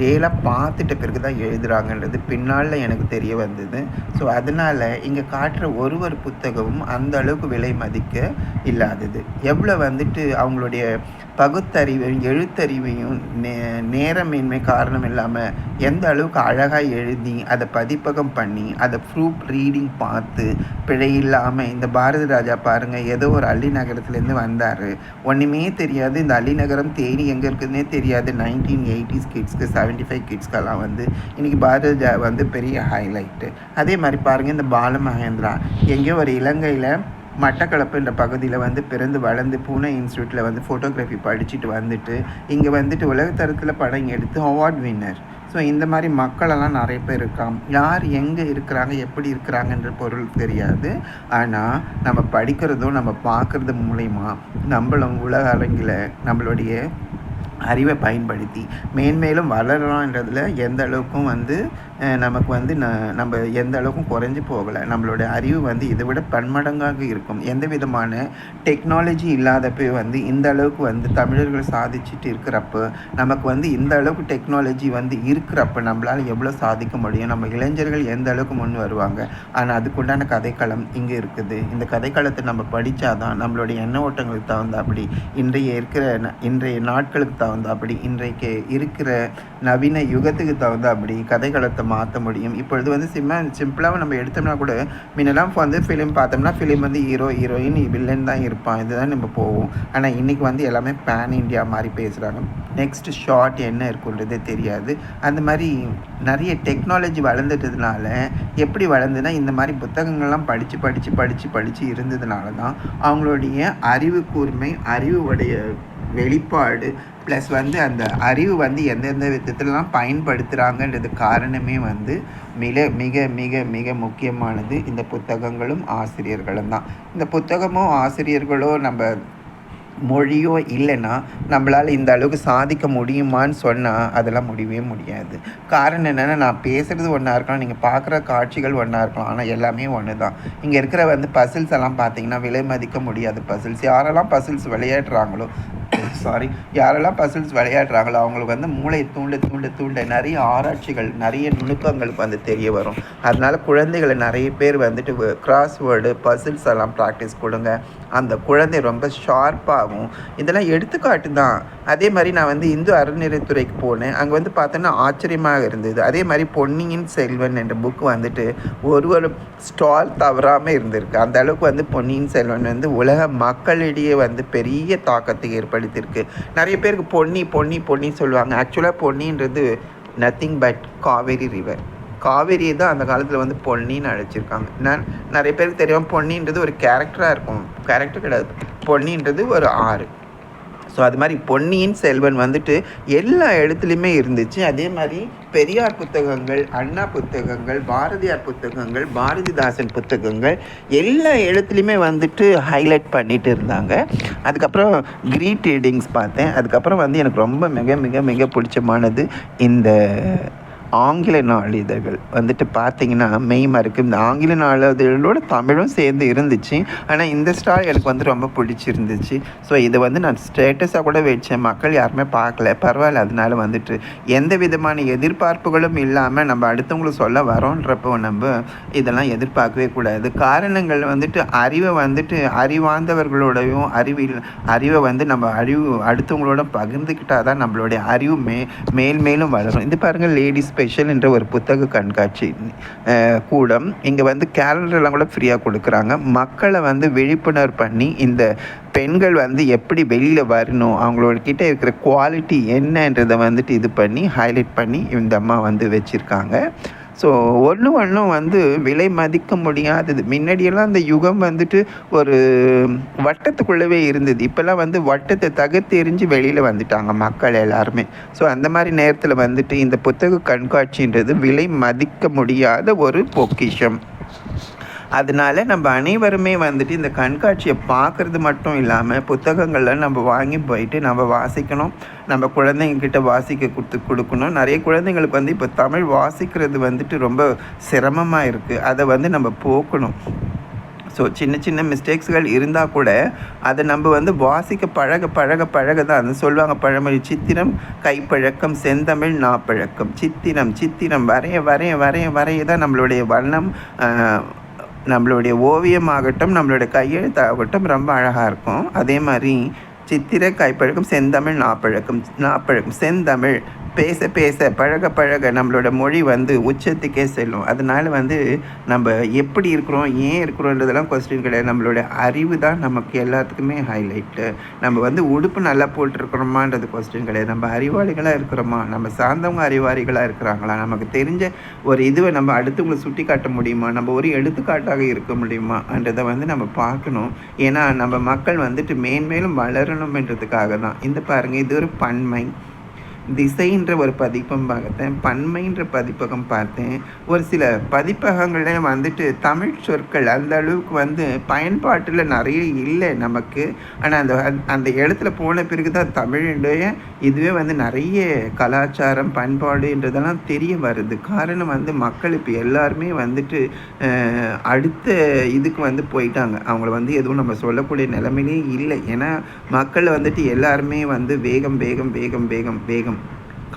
ரியலாக பார்த்துட்ட பிறகு தான் எழுதுகிறாங்கன்றது பின்னால் எனக்கு தெரிய வந்தது. ஸோ அதனால் இங்கே காட்டுற ஒரு புத்தகமும் அந்த அளவுக்கு விலை மதிக்க இல்லாதது. எவ்வளோ வந்துட்டு அவங்களுடைய பகுத்தறிவையும் எழுத்தறிவையும் நேரமின்மை காரணம் இல்லாமல் எந்த அளவுக்கு அழகாக எழுதி அதை பதிப்பகம் பண்ணி அதை ப்ரூஃப் ரீடிங் பார்த்து பிழை இல்லாமல். இந்த பாரதி ராஜா பாருங்கள், ஏதோ ஒரு அள்ளி நகரத்துலேருந்து வந்தார், ஒன்றுமே தெரியாது. இந்த அள்ளி நகரம் தேனி எங்கே இருக்குதுன்னே தெரியாது. 1980s கிட்ஸ்க்கு 75 கிட்ஸ்க்கெல்லாம் வந்து இன்றைக்கி பாரதி ராஜா வந்து பெரிய ஹைலைட்டு. அதே மாதிரி பாருங்கள், இந்த பாலமகேந்திரா எங்கேயோ ஒரு இலங்கையில் மட்டக்களப்பு என்ற பகுதியில் வந்து பிறந்து வளர்ந்து பூனே இன்ஸ்டியூட்டில் வந்து ஃபோட்டோகிராஃபி படிச்சுட்டு வந்துட்டு இங்கே வந்துட்டு உலகத்தரத்தில் படம் எடுத்து அவார்ட் வின்னர். ஸோ இந்த மாதிரி மக்களெல்லாம் நிறைய பேர் இருக்காங்க. யார் எங்கே இருக்கிறாங்க, எப்படி இருக்கிறாங்கன்ற பொருள் தெரியாது. ஆனால் நம்ம படிக்கிறதும் நம்ம பார்க்குறது மூலயமா நம்மளும் உலக அரங்கில் நம்மளுடைய அறிவை பயன்படுத்தி மேன்மேலும் வளரலான்றதில் எந்த அளவுக்கும் வந்து நமக்கு வந்து நம்ம எந்த அளவுக்கும் குறைஞ்சி போகலை. நம்மளோட அறிவு வந்து இதை விட பன்மடங்காக இருக்கும். எந்த விதமான டெக்னாலஜி இல்லாதப்போ வந்து இந்த அளவுக்கு வந்து தமிழர்கள் சாதிச்சுட்டு இருக்கிறப்ப, நமக்கு வந்து இந்த அளவுக்கு டெக்னாலஜி வந்து இருக்கிறப்ப நம்மளால் எவ்வளோ சாதிக்க முடியும், நம்ம இளைஞர்கள் எந்த அளவுக்கு முன் வருவாங்க. ஆனால் அதுக்குண்டான கதைக்களம் இங்கே இருக்குது. இந்த கதைக்களத்தை நம்ம படித்தாதான் நம்மளுடைய எண்ண ஓட்டங்களுக்கு தகுந்த அப்படி இன்றைய நாட்களுக்கு தகுந்தாப்படி இன்றைக்கு இருக்கிற நவீன யுகத்துக்கு தகுந்தாப்படி கதைக்களத்தை மாற்ற முடியும். இப்பொழுது வந்து சிம்பிளாக நம்ம எடுத்தோம்னா கூட முன்னெல்லாம் வந்து ஃபிலிம் பார்த்தோம்னா ஃபிலிம் வந்து ஹீரோயின் வில்லன் தான் இருப்பான், இதுதான் நம்ம போவோம். ஆனால் இன்றைக்கி வந்து எல்லாமே பேன் இண்டியா மாதிரி பேசுகிறாங்க. நெக்ஸ்ட் ஷார்ட் என்ன இருக்குன்றதே தெரியாது. அந்த மாதிரி நிறைய டெக்னாலஜி வளர்ந்துட்டதுனால எப்படி வளர்ந்துன்னா இந்த மாதிரி புத்தகங்கள்லாம் படித்து இருந்ததுனால தான் அவங்களுடைய அறிவு கூர்மை, அறிவுடைய வெளிப்பாடு ப்ளஸ் வந்து அந்த அறிவு வந்து எந்தெந்த விதத்துலலாம் பயன்படுத்துகிறாங்கன்றது காரணமே வந்து மிக மிக மிக மிக முக்கியமானது இந்த புத்தகங்களும் ஆசிரியர்களும் தான். இந்த புத்தகமோ ஆசிரியர்களோ நம்ம மொழியோ இல்லைன்னா நம்மளால் இந்த அளவுக்கு சாதிக்க முடியுமான்னு சொன்னால் அதெல்லாம் முடியவே முடியாது. காரணம் என்னென்னா, நான் பேசுகிறது ஒன்றா இருக்கலாம், நீங்கள் பார்க்குற காட்சிகள் ஒன்றா இருக்கலாம், ஆனால் எல்லாமே ஒன்று தான். இங்கே இருக்கிற வந்து பசில்ஸ் எல்லாம் பார்த்தீங்கன்னா விலை மதிக்க முடியாத பசில்ஸ். யாரெல்லாம் பசில்ஸ் விளையாடுறாங்களோ யாரெல்லாம் பசில்ஸ் விளையாடுறாங்களோ அவங்களுக்கு வந்து மூளை தூண்ட நிறைய ஆராய்ச்சிகள், நிறைய நுணுக்கங்களுக்கு வந்து தெரிய வரும். அதனால் குழந்தைகளை நிறைய பேர் வந்துட்டு கிராஸ்வேர்டு பசில்ஸ் எல்லாம் ப்ராக்டிஸ் கொடுங்க. அந்த குழந்தை ரொம்ப ஷார்ப்பாகும். இதெல்லாம் எடுத்துக்காட்டு தான். அதே மாதிரி நான் வந்து இந்து அறநிலையத்துறைக்கு போனேன். அங்கே வந்து பார்த்தோன்னா ஆச்சரியமாக இருந்தது. அதே மாதிரி பொன்னியின் செல்வன் என்ற புக்கு வந்துட்டு ஒரு ஸ்டால் தவறாமல் இருந்திருக்கு. அந்த அளவுக்கு வந்து பொன்னியின் செல்வன் வந்து உலக மக்களிடையே வந்து பெரிய தாக்கத்தை ஏற்படுத்தியிருக்கு. நிறைய பேருக்கு பொன்னி சொல்லுவாங்க. ஆக்சுவலாக பொன்னின்றது நத்திங் பட் காவேரி ரிவர். காவேரியை தான் அந்த காலத்தில் வந்து பொன்னின்னு அழைச்சிருக்காங்க. நிறைய பேருக்கு தெரியும் பொன்னின்றது ஒரு கேரக்டராக இருக்கும். கேரக்டர் கிடையாது, பொன்னின்றது ஒரு ஆறு. ஸோ அது மாதிரி பொன்னியின் செல்வன் வந்துட்டு எல்லா இடத்துலையுமே இருந்துச்சு. அதே மாதிரி பெரியார் புத்தகங்கள், அண்ணா புத்தகங்கள், பாரதியார் புத்தகங்கள், பாரதிதாசன் புத்தகங்கள் எல்லா இடத்துலையுமே வந்துட்டு ஹைலைட் பண்ணிட்டு இருந்தாங்க. அதுக்கப்புறம் கிரீட் ரீடிங்ஸ் பார்த்தேன். அதுக்கப்புறம் வந்து எனக்கு ரொம்ப மிக மிக மிக பிடிச்சமானது இந்த ஆங்கில நாளிதழ்கள் வந்துட்டு பார்த்திங்கன்னா மெய்மாக இருக்குது. இந்த ஆங்கில நாளிதழோட தமிழும் சேர்ந்து இருந்துச்சு. ஆனால் இந்த ஸ்டால் எனக்கு வந்து ரொம்ப பிடிச்சிருந்துச்சு. ஸோ இதை வந்து நான் ஸ்டேட்டஸாக கூட வச்சேன். மக்கள் யாருமே பார்க்கல, பரவாயில்ல. அதனால வந்துட்டு எந்த விதமான எதிர்பார்ப்புகளும் இல்லாமல் நம்ம அடுத்தவங்களுக்கு சொல்ல வரோன்றப்போ நம்ம இதெல்லாம் எதிர்பார்க்கவே கூடாது. காரணங்கள் வந்துட்டு அறிவை வந்துட்டு அறிவார்ந்தவர்களோடையும் அறிவை வந்து நம்ம அடுத்தவங்களோட பகிர்ந்துக்கிட்டால் தான் நம்மளுடைய அறிவு மேலும் வளரும். இது பாருங்கள், லேடிஸ் ஸ்பெஷல் என்ற ஒரு புத்தக கண்காட்சி கூடம். இங்கே வந்து கேலண்டர்லாம் கூட ஃப்ரீயாக கொடுக்குறாங்க. மக்களை வந்து விழிப்புணர்வு பண்ணி இந்த பெண்கள் வந்து எப்படி வெளியில் வரணும், அவங்களோட கிட்டே இருக்கிற குவாலிட்டி என்னன்றதை வந்துட்டு இது பண்ணி ஹைலைட் பண்ணி இந்த அம்மா வந்து வச்சுருக்காங்க. ஸோ ஒன்றும் வந்து விலை மதிக்க முடியாதது. முன்னாடியெல்லாம் அந்த யுகம் வந்துட்டு ஒரு வட்டத்துக்குள்ளவே இருந்தது. இப்போல்லாம் வந்து வட்டத்தை தகர்த்தெறிஞ்சு வெளியில் வந்துட்டாங்க மக்கள் எல்லாருமே. ஸோ அந்த மாதிரி நேரத்தில் வந்துட்டு இந்த புத்தக கண்காட்சின்றது விலை மதிக்க முடியாத ஒரு பொக்கிஷம். அதனால நம்ம அனைவருமே வந்துட்டு இந்த கண்காட்சியை பார்க்குறது மட்டும் இல்லாமல் புத்தகங்கள்லாம் நம்ம வாங்கி போயிட்டு நம்ம வாசிக்கணும். நம்ம குழந்தைங்கக்கிட்ட வாசிக்க கொடுக்கணும். நிறைய குழந்தைங்களுக்கு வந்து இப்போ தமிழ் வாசிக்கிறது வந்துட்டு ரொம்ப சிரமமாக இருக்குது. அதை வந்து நம்ம போக்கணும். ஸோ சின்ன மிஸ்டேக்ஸ்கள் இருந்தால் கூட அதை நம்ம வந்து வாசிக்க பழக தான் சொல்லுவாங்க பழமொழி. சித்திரம் கைப்பழக்கம், செந்தமிழ் நாப்பழக்கம். சித்திரம் வரைய தான் நம்மளுடைய வண்ணம், நம்மளுடைய ஓவியமாகட்டும், நம்மளுடைய கையெழுத்தாகட்டும் ரொம்ப அழகாக இருக்கும். அதே மாதிரி சித்திர கைப்பழக்கம், செந்தமிழ் நாப்பழக்கம். செந்தமிழ் பேச பழக நம்மளோட மொழி வந்து உச்சத்துக்கே செல்லும். அதனால் வந்து நம்ம எப்படி இருக்கிறோம், ஏன் இருக்கிறோன்றதெல்லாம் கொஸ்டின் கிடையாது. நம்மளோட அறிவு தான் நமக்கு எல்லாத்துக்குமே ஹைலைட்டு. நம்ம வந்து உடுப்பு நல்லா போட்டிருக்கிறோமான்றது கொஸ்டின் கிடையாது. நம்ம அறிவாளிகளாக இருக்கிறோமா, நம்ம சார்ந்தவங்க அறிவாளிகளாக இருக்கிறாங்களா, நமக்கு தெரிஞ்ச ஒரு இதுவை நம்ம அடுத்தவங்களை சுட்டி காட்ட முடியுமா, நம்ம ஒரு எடுத்துக்காட்டாக இருக்க முடியுமான்றதை வந்து நம்ம பார்க்கணும். ஏன்னா நம்ம மக்கள் வந்துட்டு மேன்மேலும் வளரணும்ன்றதுக்காக தான். இந்த பாருங்கள், இது ஒரு பன்மை. திசைன்ற ஒரு பதிப்பகம் பார்த்தேன், பன்மைன்ற பதிப்பகம் பார்த்தேன். ஒரு சில பதிப்பகங்களே வந்துட்டு தமிழ் சொற்கள் அந்த அளவுக்கு வந்து பயன்பாட்டில் நிறைய இல்லை நமக்கு. ஆனால் அந்த இடத்துல போன பிறகு தான் தமிழுடைய இதுவே வந்து நிறைய கலாச்சாரம் பண்பாடுன்றதெல்லாம் தெரிய வருது. காரணம் வந்து மக்கள் இப்போ எல்லாருமே வந்துட்டு அடுத்த இதுக்கு வந்து போயிட்டாங்க. அவங்கள வந்து எதுவும் நம்ம சொல்லக்கூடிய நிலைமையிலே இல்லை. ஏன்னா மக்கள் வந்துட்டு எல்லாருமே வந்து வேகம்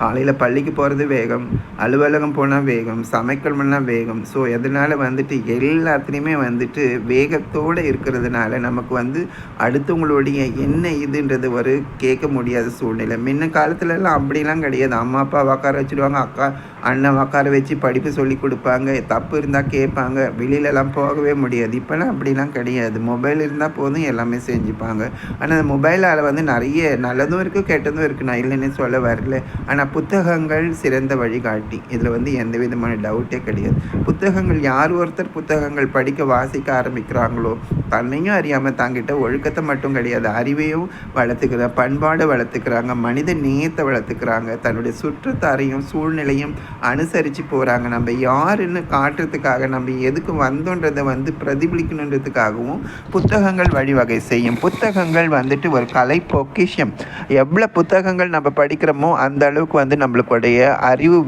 காலையில் பள்ளிக்கு போகிறது வேகம், அலுவலகம் போனால் வேகம், சமைக்கணும்னா வேகம். ஸோ அதனால் வந்துட்டு எல்லாத்துலேயுமே வந்துட்டு வேகத்தோடு இருக்கிறதுனால நமக்கு வந்து அடுத்தவங்களுடைய என்ன இதுன்றது ஒரு கேட்க முடியாத சூழ்நிலை. முன்ன காலத்துலலாம் அப்படிலாம் கிடையாது. அம்மா அப்பா உட்கார வச்சுருவாங்க, அக்கா அண்ணன் உட்கார வச்சு படிப்பு சொல்லி கொடுப்பாங்க, தப்பு இருந்தால் கேட்பாங்க, வெளியிலலாம் போகவே முடியாது. இப்போலாம் அப்படிலாம் கிடையாது. மொபைல் இருந்தால் போதும் எல்லாமே செஞ்சுப்பாங்க. ஆனால் அந்த மொபைலால் வந்து நிறைய நல்லதும் இருக்குது கெட்டதும் இருக்குது, நான் இல்லைன்னு சொல்ல வரல. ஆனால் புத்தகங்கள் சிறந்த வழிகாட்டி, இதில் வந்து எந்த விதமான டவுட்டே கிடையாது. புத்தகங்கள் யார் ஒருத்தர் புத்தகங்கள் படிக்க வாசிக்க ஆரம்பிக்கிறாங்களோ தன்னையும் அறியாமல் தாங்கிட்ட ஒழுக்கத்தை மட்டும் கிடையாது, அறிவையும் வளர்த்துக்கிற, பண்பாடை வளர்த்துக்கிறாங்க, மனித நேயத்தை வளர்த்துக்கிறாங்க, தன்னுடைய சுற்றத்தாரையும் சூழ்நிலையும் அனுசரித்து போகிறாங்க. நம்ம யாருன்னு காட்டுறதுக்காக, நம்ம எதுக்கு வந்தோன்றதை வந்து பிரதிபலிக்கணுன்றதுக்காகவும் புத்தகங்கள் வழிவகை செய்யும். புத்தகங்கள் வந்துட்டு ஒரு கலை பொக்கிஷம். எவ்வளோ புத்தகங்கள் நம்ம படிக்கிறோமோ அந்த அளவுக்கு வந்து நம்மளுடைய அறிவு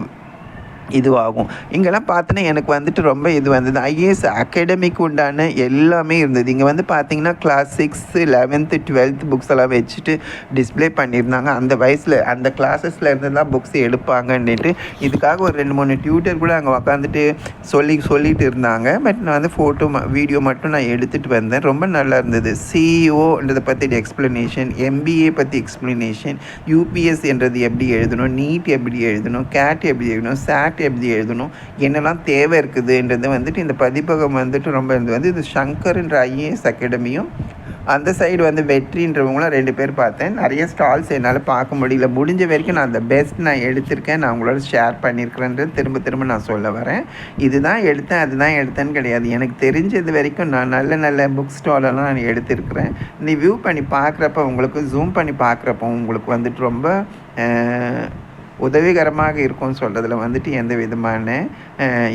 இதுவாகும். இங்கெல்லாம் பார்த்தோன்னா எனக்கு வந்துட்டு ரொம்ப இது வந்தது. ஐஏஎஸ் அகாடமிக்கு உண்டான எல்லாமே இருந்தது. இங்கே வந்து பார்த்திங்கன்னா கிளாஸ் 6, 11th, 12th புக்ஸ் எல்லாம் வச்சுட்டு டிஸ்பிளே பண்ணியிருந்தாங்க. அந்த வயசில் அந்த கிளாஸஸில் இருந்து தான் புக்ஸ் எடுப்பாங்கன்னுட்டு இதுக்காக ஒரு 2-3 டியூட்டர் கூட அங்கே உக்காந்துட்டு சொல்லிட்டு இருந்தாங்க. பட் நான் வந்து ஃபோட்டோ வீடியோ மட்டும் நான் எடுத்துகிட்டு வந்தேன். ரொம்ப நல்லா இருந்தது. சிஇஓன்றதை பற்றி எக்ஸ்ப்ளனேஷன், எம்பிஏ பற்றி எக்ஸ்ப்ளனேஷன், யூபிஎஸ் என்றது எப்படி எழுதணும், நீட் எப்படி எழுதணும், கேட் எப்படி எழுதணும், சாட் எப்படி எழுதணும், என்னெல்லாம் தேவை இருக்குதுன்றது வந்துட்டு இந்த பதிப்பகம் வந்துட்டு ரொம்ப வந்து இது சங்கர்ன்ற ஐஏஎஸ் அகாடமியும் அந்த சைடு வந்து வெற்றின்றவங்களும் 2 பேர் பார்த்தேன். நிறைய ஸ்டால்ஸ் என்னால் பார்க்க முடியல. முடிஞ்ச வரைக்கும் நான் அந்த பெஸ்ட் நான் எடுத்திருக்கேன், நான் உங்களோட ஷேர் பண்ணியிருக்கிறேன்றது திரும்ப நான் சொல்ல வரேன். இதுதான் எடுத்தேன் அதுதான் எடுத்தேன்னு கிடையாது. எனக்கு தெரிஞ்சது வரைக்கும் நான் நல்ல புக் ஸ்டாலெல்லாம் நான் எடுத்திருக்கிறேன். நீ வியூ பண்ணி பார்க்குறப்ப உங்களுக்கு ஜூம் பண்ணி பார்க்குறப்போ உங்களுக்கு வந்துட்டு ரொம்ப உதவிகரமாக இருக்கும்னு சொல்கிறதுல வந்துட்டு எந்த விதமான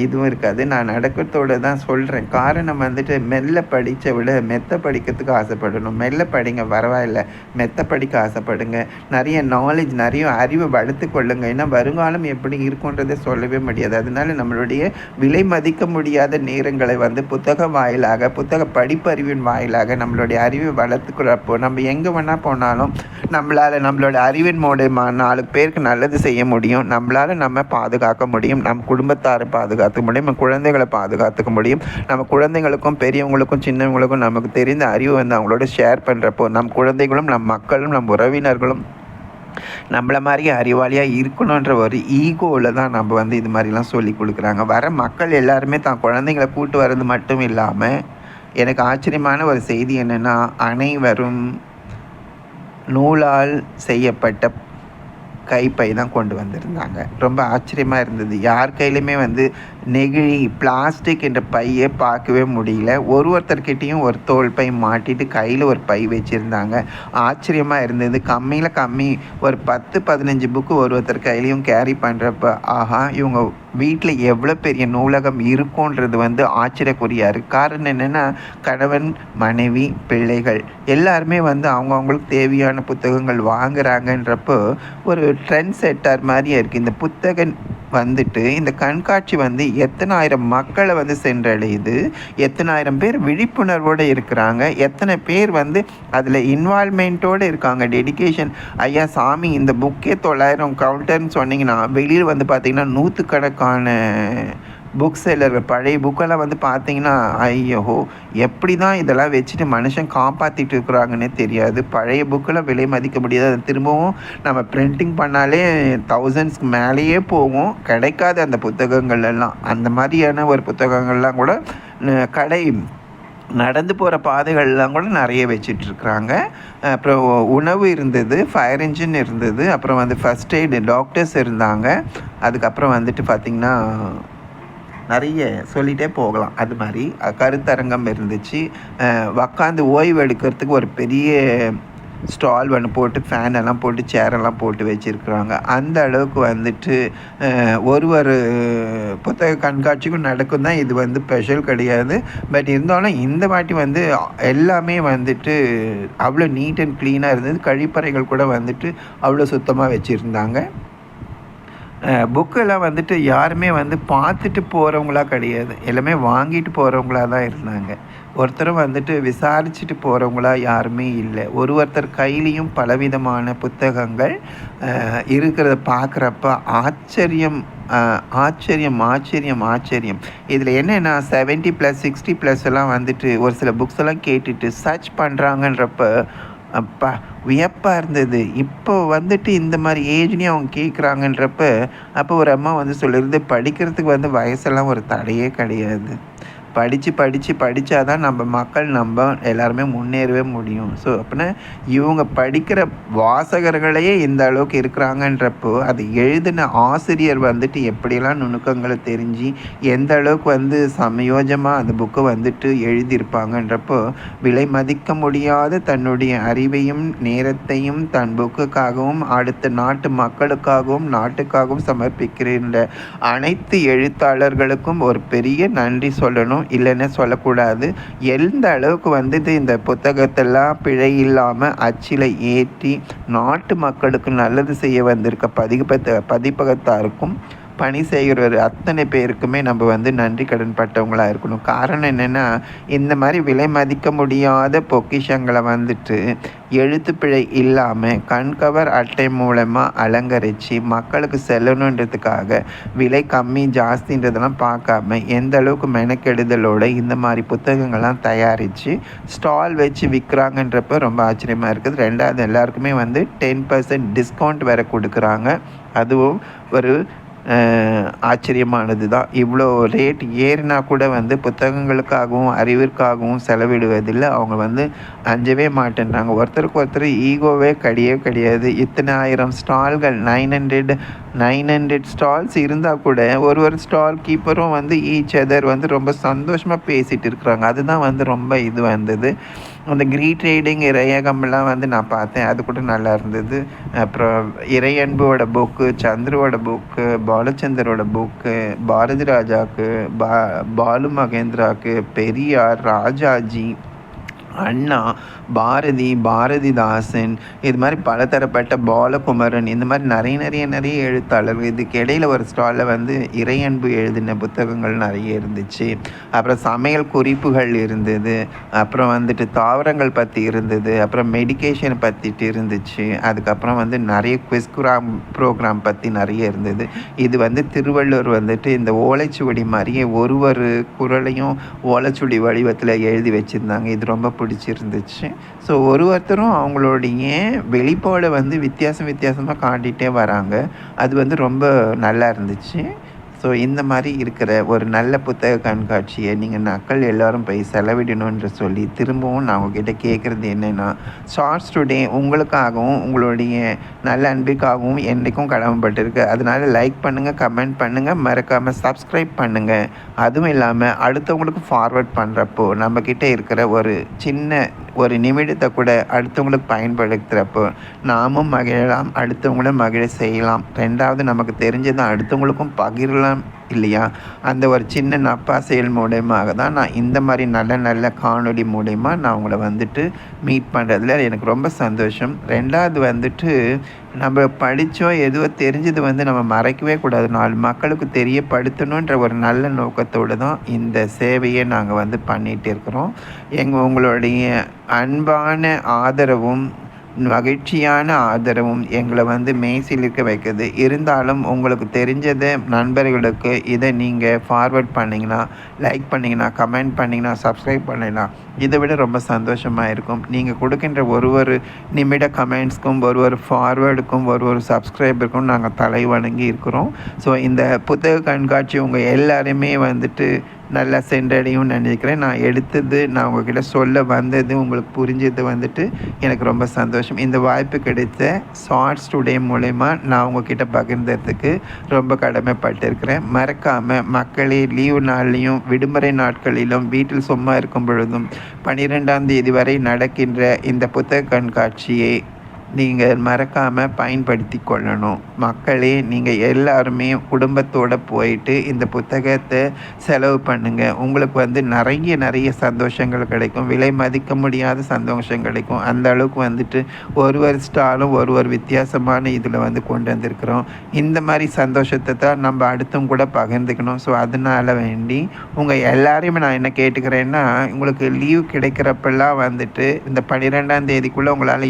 இதுவும் இருக்காது. நான் நடக்கிறதோடு தான் சொல்கிறேன். காரணம் வந்துட்டு மெல்ல படித்த விட மெத்த படிக்கிறதுக்கு ஆசைப்படணும். மெல்ல படிங்க, பரவாயில்ல, மெத்த படிக்க ஆசைப்படுங்க. நிறைய நாலேஜ், நிறைய அறிவை வளர்த்து கொள்ளுங்க. ஏன்னா வருங்காலம் எப்படி இருக்குன்றதை சொல்லவே முடியாது. அதனால நம்மளுடைய விலை மதிக்க முடியாத நேரங்களை வந்து புத்தக வாயிலாக, புத்தக படிப்பறிவின் வாயிலாக நம்மளுடைய அறிவை வளர்த்துக்கிறப்போ நம்ம எங்கே வேணால் போனாலும் நம்மளோட அறிவின் மூலமா 4 பேருக்கு நல்லது செய்ய முடியும். நம்மளால் நம்ம பாதுகாக்க முடியும், நம் குடும்பத்தாரை பாதுகாத்துக்க முடியும், நம்ம குழந்தைகளை பாதுகாத்துக்க முடியும். நம்ம குழந்தைங்களுக்கும் பெரியவங்களுக்கும் சின்னவங்களுக்கும் நமக்கு தெரிந்த அறிவு வந்து அவங்களோட ஷேர் பண்ணுறப்போ நம் குழந்தைகளும் நம் மக்களும் நம் உறவினர்களும் நம்மளை மாதிரியே அறிவாளியாக இருக்கணுன்ற ஒரு ஈகோவில் தான் நம்ம வந்து இது மாதிரிலாம் சொல்லி கொடுக்குறாங்க. வர மக்கள் எல்லாருமே தான் குழந்தைங்களை கூட்டு வர்றது மட்டும் இல்லாமல் எனக்கு ஆச்சரியமான ஒரு செய்தி என்னென்னா, அனைவரும் நூலால் செய்யப்பட்ட கைப்பை தான் கொண்டு வந்திருந்தாங்க. ரொம்ப ஆச்சரியமாக இருந்தது. யார் கையிலுமே வந்து நெகிழி, பிளாஸ்டிக் என்ற பையை பார்க்கவே முடியல. ஒருத்தர்கிட்டையும் ஒரு தோல் பை மாட்டிட்டு கையில் ஒரு பை வச்சுருந்தாங்க. ஆச்சரியமாக இருந்தது. கம்மி ஒரு 10-15 புக்கு ஒருத்தர் கையிலையும் கேரி பண்ணுறப்ப ஆஹா, இவங்க வீட்டில் எவ்வளோ பெரிய நூலகம் இருக்குன்றது வந்து ஆச்சரியக்குரியார். காரணம் என்னென்னா, கணவன், மனைவி, பிள்ளைகள் எல்லாருமே வந்து அவங்களுக்கு தேவையான புத்தகங்கள் வாங்குறாங்கன்றப்போ ஒரு ட்ரெண்ட் செட்டர் மாதிரியே இருக்குது. இந்த புத்தகம் வந்துட்டு இந்த கண்காட்சி வந்து எத்தனை ஆயிரம் மக்களை வந்து சென்றடையுது, எத்தனை ஆயிரம் பேர் விழிப்புணர்வோடு இருக்கிறாங்க, எத்தனை பேர் வந்து அதில் இன்வால்மெண்ட்டோடு இருக்காங்க, டெடிக்கேஷன். ஐயா சாமி, இந்த புக்கே 900 கவுண்டர்னு சொன்னிங்கன்னா வெளியில் வந்து பார்த்திங்கன்னா 100கணக்கான புக் செல்லர் பழைய புக்கெல்லாம் வந்து பார்த்திங்கன்னா ஐயோ எப்படி தான் இதெல்லாம் வச்சுட்டு மனுஷன் காப்பாற்றிட்டு இருக்கிறாங்கன்னே தெரியாது. பழைய புக்கெல்லாம் விலை மதிக்க முடியாது. அதை திரும்பவும் நம்ம பிரிண்டிங் பண்ணாலே 1000s மேலேயே போகும். கிடைக்காது அந்த புத்தகங்கள் எல்லாம். அந்த மாதிரியான ஒரு புத்தகங்கள்லாம் கூட கடை நடந்து போகிற பாதைகள்லாம் கூட நிறைய வச்சிட்ருக்குறாங்க. அப்புறம் உணவு இருந்தது, ஃபயர் இன்ஜின் இருந்தது, அப்புறம் வந்து ஃபஸ்ட் எய்டு டாக்டர்ஸ் இருந்தாங்க. அதுக்கப்புறம் வந்துட்டு பார்த்திங்கன்னா நிறைய சொல்லிகிட்டே போகலாம். அது மாதிரி கருத்தரங்கம் இருந்துச்சு. உக்காந்து ஓய்வு எடுக்கிறதுக்கு ஒரு பெரிய ஸ்டால் ஒன்று போட்டு ஃபேனெல்லாம் போட்டு சேரெல்லாம் போட்டு வச்சுருக்குறாங்க. அந்த அளவுக்கு வந்துட்டு ஒரு புத்தக கண்காட்சிக்கும் நடக்கும் தான். இது வந்து ஸ்பெஷல் கிடையாது. பட் இருந்தாலும் இந்த வாட்டி வந்து எல்லாமே வந்துட்டு அவ்வளோ நீட் அண்ட் க்ளீனாக இருந்தது. கழிப்பறைகள் கூட வந்துட்டு அவ்வளோ சுத்தமாக வச்சுருந்தாங்க. புக்கெல்லாம் வந்துட்டு யாருமே வந்து பார்த்துட்டு போகிறவங்களா கிடையாது, எல்லாமே வாங்கிட்டு போகிறவங்களா தான் இருந்தாங்க. ஒருத்தரும் வந்துட்டு விசாரிச்சுட்டு போகிறவங்களா யாருமே இல்லை. ஒருத்தர் கையிலையும் பலவிதமான புத்தகங்கள் இருக்கிறத பார்க்குறப்ப ஆச்சரியம், ஆச்சரியம், ஆச்சரியம், ஆச்சரியம். இதில் என்னென்னா 70+ 60+ எல்லாம் வந்துட்டு ஒரு சில புக்ஸ் எல்லாம் கேட்டுட்டு சர்ச் பண்ணுறாங்கன்றப்ப அப்பா வியப்பாக இருந்தது. இப்போ வந்துட்டு இந்த மாதிரி ஏஜ்லேயும் அவங்க கேட்குறாங்கன்றப்ப, அப்போ ஒரு அம்மா வந்து சொல்லியிருந்து, படிக்கிறதுக்கு வந்து வயசெல்லாம் ஒரு தடையே கிடையாது. படித்தா தான் நம்ம மக்கள் எல்லாருமே முன்னேறவே முடியும். ஸோ அப்படின்னா இவங்க படிக்கிற வாசகர்களையே இந்த அளவுக்கு இருக்கிறாங்கன்றப்போ, அது எழுதின ஆசிரியர் வந்துட்டு எப்படியெல்லாம் நுணுக்கங்களை தெரிஞ்சு எந்த அளவுக்கு வந்து சமயோஜமாக அந்த புக்கை வந்துட்டு எழுதியிருப்பாங்கன்றப்போ, விலை மதிக்க முடியாத தன்னுடைய அறிவையும் நேரத்தையும் தன் புக்குக்காகவும் அடுத்த நாட்டு மக்களுக்காகவும் நாட்டுக்காகவும் சமர்ப்பிக்கின்ற அனைத்து எழுத்தாளர்களுக்கும் ஒரு பெரிய நன்றி சொல்லணும். இல்லைன்னு சொல்லக்கூடாது. எந்த அளவுக்கு வந்துட்டு இந்த புத்தகத்தெல்லாம் பிழை இல்லாமல் அச்சில் ஏற்றி நாட்டு மக்களுக்கு நல்லது செய்ய வந்திருக்க பதிப்பகத்தாருக்கும் பணி செய்கிற அத்தனை பேருக்குமே நம்ம வந்து நன்றி கடன் பட்டவங்களாக இருக்கணும். காரணம் என்னென்னா, இந்த மாதிரி விலை மதிக்க முடியாத பொக்கிஷங்களை வந்துட்டு எழுத்துப்பிழை இல்லாமல் கண்கவர் அட்டை மூலமாக அலங்கரித்து மக்களுக்கு செல்லணுன்றதுக்காக விலை கம்மி ஜாஸ்தின்றதெல்லாம் பார்க்காம எந்த அளவுக்கு மெனக்கெடுதலோடு இந்த மாதிரி புத்தகங்கள்லாம் தயாரித்து ஸ்டால் வச்சு விற்கிறாங்கன்றப்ப ரொம்ப ஆச்சரியமாக இருக்குது. ரெண்டாவது எல்லாருக்குமே வந்து 10% டிஸ்கவுண்ட் வேறு கொடுக்குறாங்க. அதுவும் ஒரு ஆச்சரியமானது தான். இவ்வளோ ரேட் ஏறினா கூட வந்து புத்தகங்களுக்காகவும் அறிவிற்காகவும் செலவிடுவதில்லை. அவங்க வந்து அஞ்சவே மாட்டேன்றாங்க. ஒருத்தருக்கு ஒருத்தர் ஈகோவே கிடையாது. இத்தனை 1000 ஸ்டால்கள் 900 ஸ்டால்ஸ் இருந்தால் கூட ஒரு ஸ்டால் கீப்பரும் வந்து ஈச் அதர் வந்து ரொம்ப சந்தோஷமாக பேசிகிட்டு இருக்கிறாங்க. அதுதான் வந்து ரொம்ப இது வந்தது. அந்த கிரீட் ரீடிங் இறையகம்லாம் வந்து நான் பார்த்தேன். அது கூட நல்லா இருந்தது. அப்புறம் இறையன்போட புக்கு, சந்துருவோட புக்கு, பாலச்சந்தரோட புக்கு, பாரதி ராஜாவுக்கு, பாலு மகேந்திராவுக்கு, பெரியார், ராஜாஜி, அண்ணா, பாரதிதாசன், இது மாதிரி பலதரப்பட்ட பாலகுமரன், இந்த மாதிரி நிறைய எழுத்தாளர்கள். இதுக்கு இடையில் ஒரு ஸ்டாலில் வந்து இறையன்பு எழுதின புத்தகங்கள் நிறைய இருந்துச்சு. அப்புறம் சமையல் குறிப்புகள் இருந்தது. அப்புறம் வந்துட்டு தாவரங்கள் பற்றி இருந்தது. அப்புறம் மெடிக்கேஷன் பற்றிட்டு இருந்துச்சு. அதுக்கப்புறம் வந்து நிறைய குவிஸ் ப்ரோக்ராம் பற்றி நிறைய இருந்தது. இது வந்து திருவள்ளுவர் வந்துட்டு இந்த ஓலைச்சுவடி மாதிரியே ஒரு குறளையும் ஓலைச்சுவடி வடிவத்தில் எழுதி வச்சுருந்தாங்க. இது ரொம்ப பிடிச்சிருந்துச்சு. ஸோ ஒருத்தரும் அவங்களுடைய வெளிப்பாடை வந்து வித்தியாசமாக காட்டிகிட்டே வராங்க. அது வந்து ரொம்ப நல்லா இருந்துச்சு. ஸோ இந்த மாதிரி இருக்கிற ஒரு நல்ல புத்தக கண்காட்சியை நீங்கள் மக்கள் எல்லோரும் போய் செலவிடணுன்ற சொல்லி திரும்பவும் நான் உங்ககிட்ட கேட்குறது என்னென்னா, ஷார்ட்ஸ் டுடே உங்களுக்காகவும் உங்களுடைய நல்ல அன்பிற்காகவும் என்றைக்கும் கடமைப்பட்டிருக்கு. அதனால் லைக் பண்ணுங்கள், கமெண்ட் பண்ணுங்கள், மறக்காமல் சப்ஸ்கிரைப் பண்ணுங்கள். அதுவும் இல்லாமல் அடுத்தவங்களுக்கு ஃபார்வர்ட் பண்ணுறப்போ நம்மக்கிட்ட இருக்கிற ஒரு சின்ன ஒரு நிமிடத்தை கூட அடுத்தவங்களுக்கு பயன்படுத்துகிறப்போ நாமும் மகிழலாம், அடுத்தவங்களும் மகிழ செய்யலாம். ரெண்டாவது நமக்கு தெரிஞ்சதை அடுத்தவங்களுக்கும் பகிரலாம் இல்லையா? அந்த ஒரு சின்ன நப்பா செயல் மூலயமாக தான் நான் இந்த மாதிரி நல்ல காணொளி மூலயமா நான் உங்களை வந்துட்டு மீட் பண்ணுறதுல எனக்கு ரொம்ப சந்தோஷம். ரெண்டாவது வந்துட்டு நம்ம படித்தோம் எதுவோ தெரிஞ்சது வந்து நம்ம மறைக்கவே கூடாது. 4 மக்களுக்கு தெரியப்படுத்தணுன்ற ஒரு நல்ல நோக்கத்தோடு தான் இந்த சேவையை நாங்கள் வந்து பண்ணிகிட்டு இருக்கிறோம். உங்களுடைய அன்பான ஆதரவும் மகிழ்ச்சியான ஆதரவும் எங்களை வந்து மேய்சில் இருக்க வைக்குது. இருந்தாலும் உங்களுக்கு தெரிஞ்சதை நண்பர்களுக்கு இதை நீங்கள் ஃபார்வர்ட் பண்ணிங்கன்னா, லைக் பண்ணிங்கன்னா, கமெண்ட் பண்ணிங்கன்னா, சப்ஸ்கிரைப் பண்ணிங்கன்னா இதை விட ரொம்ப சந்தோஷமாக இருக்கும். நீங்கள் கொடுக்கின்ற ஒரு நிமிட கமெண்ட்ஸ்க்கும் ஒரு ஃபார்வேர்டுக்கும் ஒரு சப்ஸ்கிரைபருக்கும் நாங்கள் தலை வணங்கி இருக்கிறோம். ஸோ இந்த புத்தக கண்காட்சி உங்கள் எல்லாருமே வந்துட்டு நல்லா சென்றடையும் நினைக்கிறேன். நான் எடுத்தது நான் உங்ககிட்ட சொல்ல வந்தது உங்களுக்கு புரிஞ்சது வந்துட்டு எனக்கு ரொம்ப சந்தோஷம். இந்த வாய்ப்பு கிடைத்த ஷார்ட்ஸ் டுடே மூலயமா நான் உங்ககிட்ட பகிர்ந்ததுக்கு ரொம்ப கடமைப்பட்டிருக்கிறேன். மறக்காமல் மக்களே லீவு நாள்லேயும் விடுமுறை நாட்களிலும் வீட்டில் சும்மா இருக்கும் பொழுதும் 12ஆம் தேதி வரை நடக்கின்ற இந்த புத்தக கண்காட்சியை நீங்கள் மறக்காமல் பயன்படுத்தி கொள்ளணும். மக்களே, நீங்கள் எல்லாருமே குடும்பத்தோடு போயிட்டு இந்த புத்தகத்தை செலவு பண்ணுங்கள். உங்களுக்கு வந்து நிறைய சந்தோஷங்கள் கிடைக்கும். விலை மதிக்க முடியாத சந்தோஷம் கிடைக்கும். அந்த அளவுக்கு வந்துட்டு ஒரு ஸ்டாலும் ஒரு வித்தியாசமான இதில் வந்து கொண்டு வந்திருக்கிறோம். இந்த மாதிரி சந்தோஷத்தை தான் நம்ம அடுத்தும் கூட பகிர்ந்துக்கணும். ஸோ அதனால வேண்டி உங்கள் எல்லாரையுமே நான் என்ன கேட்டுக்கிறேன்னா, உங்களுக்கு லீவ் கிடைக்கிறப்பெல்லாம் வந்துட்டு இந்த 12ஆம் தேதிக்குள்ளே உங்களால்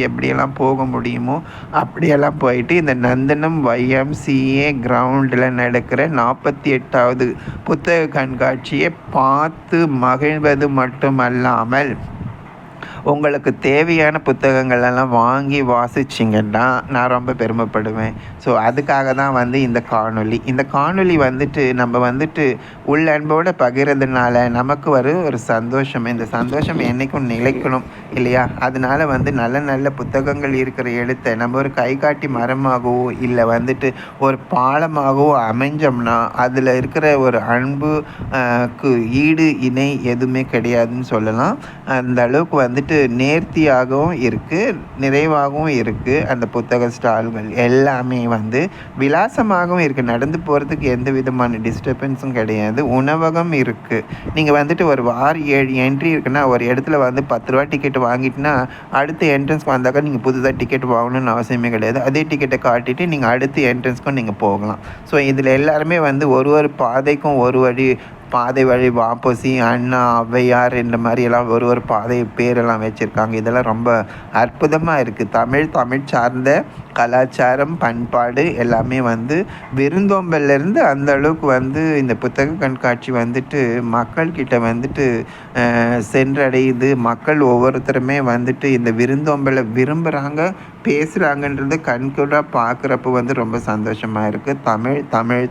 எப்படியெல்லாம் போக முடியுமோ அப்படியெல்லாம் போயிட்டு இந்த நந்தனம் YMCA கிரவுண்டில் நடக்கிற 48வது புத்தக கண்காட்சியை பார்த்து மகிழ்வது மட்டுமல்லாமல் உங்களுக்கு தேவையான புத்தகங்கள் எல்லாம் வாங்கி வாசிச்சிங்கன்னா நான் ரொம்ப பெருமைப்படுவேன். ஸோ அதுக்காக தான் வந்து இந்த காணொளி வந்துட்டு நம்ம வந்துட்டு உள்ளன்போடு பகிர்றதுனால நமக்கு ஒரு சந்தோஷம். இந்த சந்தோஷம் என்றைக்கும் நிலைக்கணும் இல்லையா? அதனால வந்து நல்ல புத்தகங்கள் இருக்கிற இடத்த நம்ம ஒரு கைகாட்டி மரமாகவோ இல்லை வந்துட்டு ஒரு பாலமாகவோ அமைஞ்சோம்னா அதில் இருக்கிற ஒரு அன்புக்கு ஈடு இணை எதுவுமே கிடையாதுன்னு சொல்லலாம். அந்த அளவுக்கு வந்துட்டு நேர்த்தியாகவும் இருக்குது, நிறைவாகவும் இருக்குது. அந்த புத்தக ஸ்டால்கள் எல்லாமே வந்து விலாசமாகவும் இருக்குது. நடந்து போகிறதுக்கு எந்த விதமான டிஸ்டர்பன்ஸும் கிடையாது. உணவகம் இருக்குது. நீங்கள் வந்துட்டு ஒரு 6-7 என்ட்ரி இருக்குன்னா ஒரு இடத்துல வந்து 10 ரூபா டிக்கெட் வாங்கிட்டுனா அடுத்த என்ட்ரன்ஸ்க்கு வந்தாக்கா நீங்கள் புதுசாக டிக்கெட் வாங்கணும்னு அவசியமே கிடையாது. அதே டிக்கெட்டை காட்டிட்டு நீங்கள் அடுத்த என்ட்ரன்ஸ்க்கும் நீங்கள் போகலாம். ஸோ இதில் எல்லாருமே வந்து ஒரு பாதைக்கும் ஒரு பாதை வழி வாபசி, அண்ணா, ஔவையார் இந்த மாதிரியெல்லாம் ஒரு பாதை பேரெல்லாம் வச்சுருக்காங்க. இதெல்லாம் ரொம்ப அற்புதமாக இருக்குது. தமிழ் சார்ந்த கலாச்சாரம், பண்பாடு எல்லாமே வந்து விருந்தோம்பல்லேருந்து அந்த அளவுக்கு வந்து இந்த புத்தக கண்காட்சி வந்துட்டு மக்கள்கிட்ட வந்துட்டு சென்றடையுது. மக்கள் ஒவ்வொருத்தருமே வந்துட்டு இந்த விருந்தோம்பலை விரும்புகிறாங்க, பேசுகிறாங்கன்றத கண்கூடாக பார்க்குறப்ப வந்து ரொம்ப சந்தோஷமாக இருக்குது. தமிழ்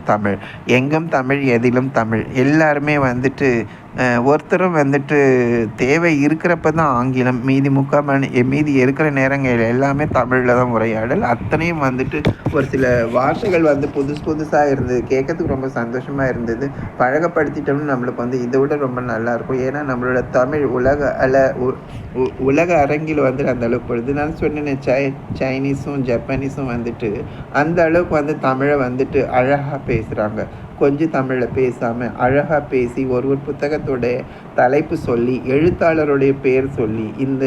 எங்கும் தமிழ், எதிலும் தமிழ். எல்லாருமே வந்துட்டு ஒருத்தரும் வந்துட்டு தேவை இருக்கிறப்ப தான் ஆங்கிலம், மீதி இருக்கிற நேரங்கள் எல்லாமே தமிழில் தான் உரையாடல். அத்தனையும் வந்துட்டு ஒரு சில வார்த்தைகள் வந்து புதுசாக இருந்தது, கேட்கறதுக்கு ரொம்ப சந்தோஷமாக இருந்தது. பழகப்படுத்திட்டோம்னு நம்மளுக்கு வந்து இதை விட ரொம்ப நல்லாயிருக்கும். ஏன்னா நம்மளோட தமிழ் உலக அரங்கில் வந்து அந்த அளவுக்கு பொழுது நான் சொன்னேன், சைனீஸும் ஜப்பானீஸும் வந்துட்டு அந்த அளவுக்கு வந்து தமிழை வந்துட்டு அழகாக பேசுகிறாங்க. கொஞ்சம் தமிழில் பேசாமல் அழகாக பேசி ஒரு புத்தகத்தோடைய தலைப்பு சொல்லி எழுத்தாளருடைய பேர் சொல்லி இந்த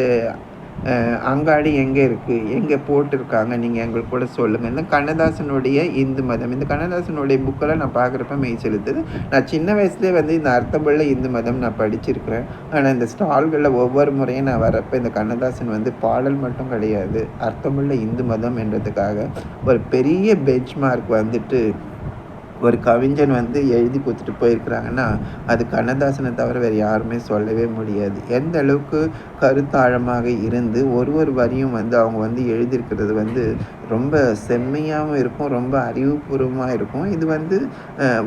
அங்காடி எங்கே இருக்குது, எங்கே போட்டிருக்காங்க, நீங்கள் எங்களுக்கு கூட சொல்லுங்கள். இந்த கண்ணதாசனுடைய இந்து மதம், இந்த கண்ணதாசனுடைய புக்கெல்லாம் நான் பார்க்குறப்ப மெய் செலுத்துது. நான் சின்ன வயசுலேயே வந்து இந்த அர்த்தமுள்ள இந்து மதம் நான் படிச்சிருக்கிறேன். ஆனால் இந்த ஸ்டால்களில் ஒவ்வொரு முறையும் நான் வரப்போ இந்த கண்ணதாசன் வந்து பாடல் மட்டும் கிடையாது, அர்த்தமுள்ள இந்து மதம் என்றதுக்காக ஒரு பெரிய பெஞ்ச் மார்க் வந்துட்டு ஒரு கவிஞன் வந்து எழுதி கொடுத்துட்டு போயிருக்கிறாங்கன்னா அது கண்ணதாசனை தவிர வேறு யாருமே சொல்லவே முடியாது. எந்த அளவுக்கு கருத்தாழமாக இருந்து ஒரு வரியும் வந்து அவங்க வந்து எழுதியிருக்கிறது வந்து ரொம்ப செம்மையாகவும் இருக்கும், ரொம்ப அறிவுபூர்வமாக இருக்கும். இது வந்து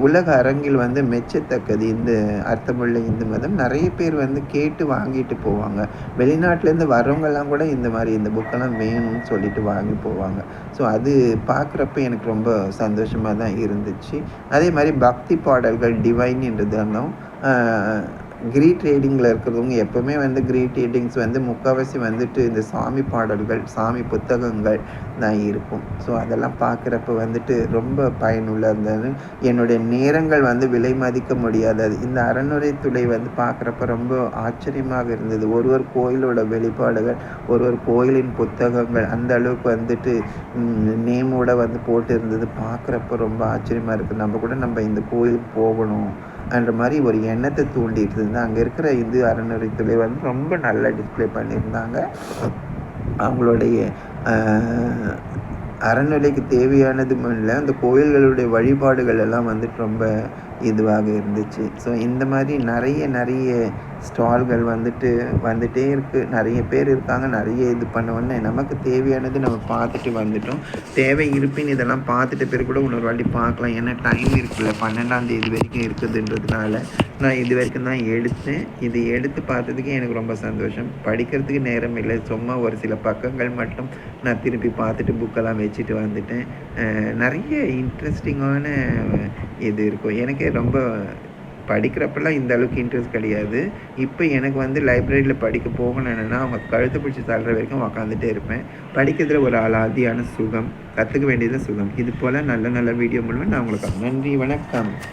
உலக அரங்கில் வந்து மெச்சத்தக்கது. இந்த அர்த்தமுள்ள இந்து மதம் நிறைய பேர் வந்து கேட்டு வாங்கிட்டு போவாங்க. வெளிநாட்டிலேருந்து வர்றவங்கெல்லாம் கூட இந்த புக்கெல்லாம் வேணும்னு சொல்லிட்டு வாங்கி போவாங்க. ஸோ அது பார்க்குறப்ப எனக்கு ரொம்ப சந்தோஷமாக தான் இருந்துச்சு. அதே மாதிரி பக்தி பாடல்கள் டிவைன்ன்றதும் கிரீட் ரீடிங்கில் இருக்கிறவங்க எப்போவுமே வந்து கிரீட் ரீடிங்ஸ் வந்து முக்கால்வாசி வந்துட்டு இந்த சாமி பாடல்கள், சாமி புத்தகங்கள் தான் இருக்கும். ஸோ அதெல்லாம் பார்க்குறப்ப வந்துட்டு ரொம்ப பயனுள்ள இருந்தது. என்னுடைய நேரங்கள் வந்து விலை மதிக்க முடியாதது. இந்த அறநுறை துளை வந்து பார்க்குறப்ப ரொம்ப ஆச்சரியமாக இருந்தது. ஒரு கோயிலோட வெளிப்பாடுகள், ஒரு கோயிலின் புத்தகங்கள் அந்த அளவுக்கு வந்துட்டு நேமோட வந்து போட்டு இருந்தது. பார்க்குறப்ப ரொம்ப ஆச்சரியமாக இருக்குது. நம்ம இந்த கோயிலுக்கு போகணும் என்ற மாதிரி ஒரு எண்ணத்தை தூண்டிட்டு இருந்தால் அங்கே இருக்கிற இந்து அறநிலையத்துறை வந்து ரொம்ப நல்லா டிஸ்பிளே பண்ணியிருந்தாங்க. அவங்களுடைய அறநிலைக்கு தேவையானது இல்லை, அந்த கோயில்களுடைய வழிபாடுகள் எல்லாம் வந்துட்டு ரொம்ப இதுவாக இருந்துச்சு. ஸோ இந்த மாதிரி நிறைய ஸ்டால்கள் வந்துட்டே இருக்குது. நிறைய பேர் இருக்காங்க. நிறைய இது பண்ணோடனே நமக்கு தேவையானது நம்ம பார்த்துட்டு வந்துட்டோம். தேவை இருப்பின் இதெல்லாம் பார்த்துட்டு பேர் கூட இன்னொரு வாட்டி பார்க்கலாம். ஏன்னா டைம் இருக்குல்ல, 12ஆம் தேதி வரைக்கும் இருக்குதுன்றதுனால நான் இது வரைக்கும் தான் எடுத்தேன். இது எடுத்து பார்த்ததுக்கு எனக்கு ரொம்ப சந்தோஷம். படிக்கிறதுக்கு நேரம் இல்லை, சும்மா ஒரு சில பக்கங்கள் மட்டும் நான் திருப்பி பார்த்துட்டு புக்கெல்லாம் வச்சுட்டு வந்துட்டேன். நிறைய இன்ட்ரெஸ்டிங்கான இது இருக்கும். எனக்கே ரொம்ப படிக்கிறப்பெல்லாம் இந்த அளவுக்கு இன்ட்ரெஸ்ட் கிடையாது. இப்போ எனக்கு வந்து லைப்ரரியில் படிக்க போகணுன்னா அவங்க கழுத்தை பிடிச்சி தள்ளுற வரைக்கும் உக்காந்துட்டே இருப்பேன். படிக்கிறதுல ஒரு அலாதியான சுகம், கற்றுக்க வேண்டியது சுகம். இது போல் நல்ல நல்ல வீடியோ மூலமாக நான் உங்களுக்கு நன்றி, வணக்கம்.